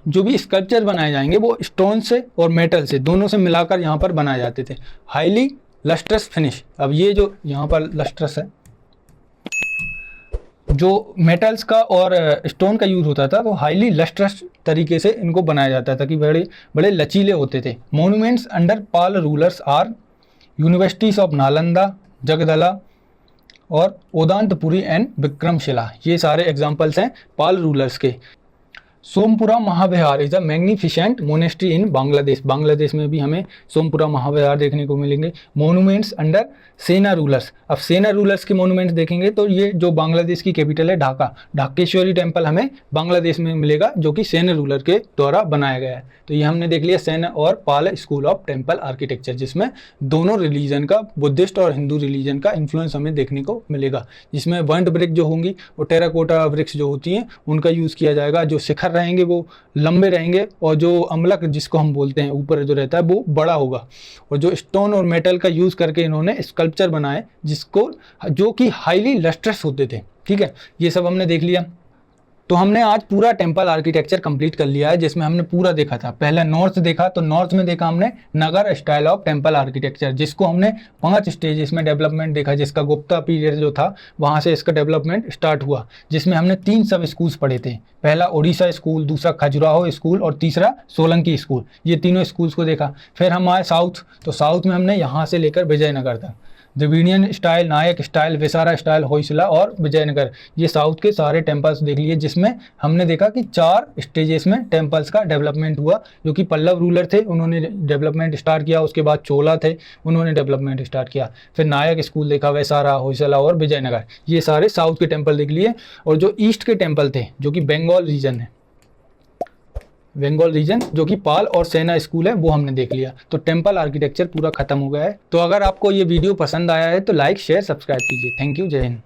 जो भी स्कल्पचर बनाए जाएंगे वो स्टोन से और मेटल से, दोनों से मिलाकर यहाँ पर बनाए जाते थे। हाईली लस्ट्रस फिनिश, अब ये जो यहाँ पर लस्ट्रस है, जो मेटल्स का और स्टोन का यूज़ होता था, तो हाईली लस्ट्रस तरीके से इनको बनाया जाता था कि बड़े बड़े लचीले होते थे। Monuments under Pala rulers are universities of Nalanda, Jagaddala और ओदांतपुरी एंड विक्रमशिला, ये सारे एग्जाम्पल्स हैं पाल रूलर्स के। Somapura Mahavihara is a magnificent monastery in Bangladesh, Bangladesh में भी हमें सोमपुरा महाविहार देखने को मिलेंगे। मोन्यूमेंट्स अंडर सेना रूलर्स, अब सेना रूलर्स के मोन्यूमेंट्स देखेंगे तो ये जो बांग्लादेश की कैपिटल है ढाका, ढाकेश्वरी टेम्पल हमें बांग्लादेश में मिलेगा, जो कि सेना रूलर के द्वारा बनाया गया है। तो ये हमने देख लिया सेना और पाल स्कूल ऑफ टेम्पल आर्किटेक्चर, जिसमें दोनों रिलीजन का, बुद्धिस्ट और हिंदू रिलीजन का इन्फ्लुएंस हमें देखने को मिलेगा। जिसमें बर्न्ट ब्रिक जो होंगी और टेराकोटा ब्रिक्स जो होती हैं उनका यूज़ किया जाएगा। जो शिखर रहेंगे वो लंबे रहेंगे और जो अमलक जिसको हम बोलते हैं ऊपर जो रहता है वो बड़ा होगा। और जो स्टोन और मेटल का यूज़ करके इन्होंने स्कल्पचर बनाए, जिसको जो कि हाईली लस्ट्रस होते थे। ठीक है, ये सब हमने देख लिया। तो हमने आज पूरा टेम्पल आर्किटेक्चर कंप्लीट कर लिया है, जिसमें हमने पूरा देखा था। पहले नॉर्थ देखा, तो नॉर्थ में देखा हमने नगर स्टाइल ऑफ टेम्पल आर्किटेक्चर, जिसको हमने 5 स्टेजेस में डेवलपमेंट देखा, जिसका गुप्ता पीरियड जो था वहाँ से इसका डेवलपमेंट स्टार्ट हुआ। जिसमें हमने 3 सब स्कूल्स पढ़े थे, पहला ओडिशा स्कूल, दूसरा खजुराहो स्कूल और तीसरा सोलंकी स्कूल। ये तीनों स्कूल्स को देखा। फिर हम आए साउथ, तो साउथ में हमने यहाँ से लेकर विजयनगर तक, Dravidian style, Nayaka style, viscera style, Hoysala और विजयनगर, ये साउथ के सारे टेम्पल्स देख लिए। जिसमें हमने देखा कि 4 स्टेजेस में टेम्पल्स का डेवलपमेंट हुआ। जो कि पल्लव रूलर थे, उन्होंने डेवलपमेंट स्टार्ट किया। उसके बाद चोला थे, उन्होंने डेवलपमेंट स्टार्ट किया। फिर नायक स्कूल देखा, विसारा, होयसला और विजयनगर, ये सारे साउथ के टेम्पल देख लिए। और जो ईस्ट के टेम्पल थे, जो कि बंगाल रीजन है, बंगाल रीजन, जो कि पाल और सेना स्कूल है, वो हमने देख लिया। तो टेम्पल आर्किटेक्चर पूरा खत्म हो गया है। तो अगर आपको ये वीडियो पसंद आया है तो लाइक, शेयर, सब्सक्राइब कीजिए। थैंक यू, जय हिंद।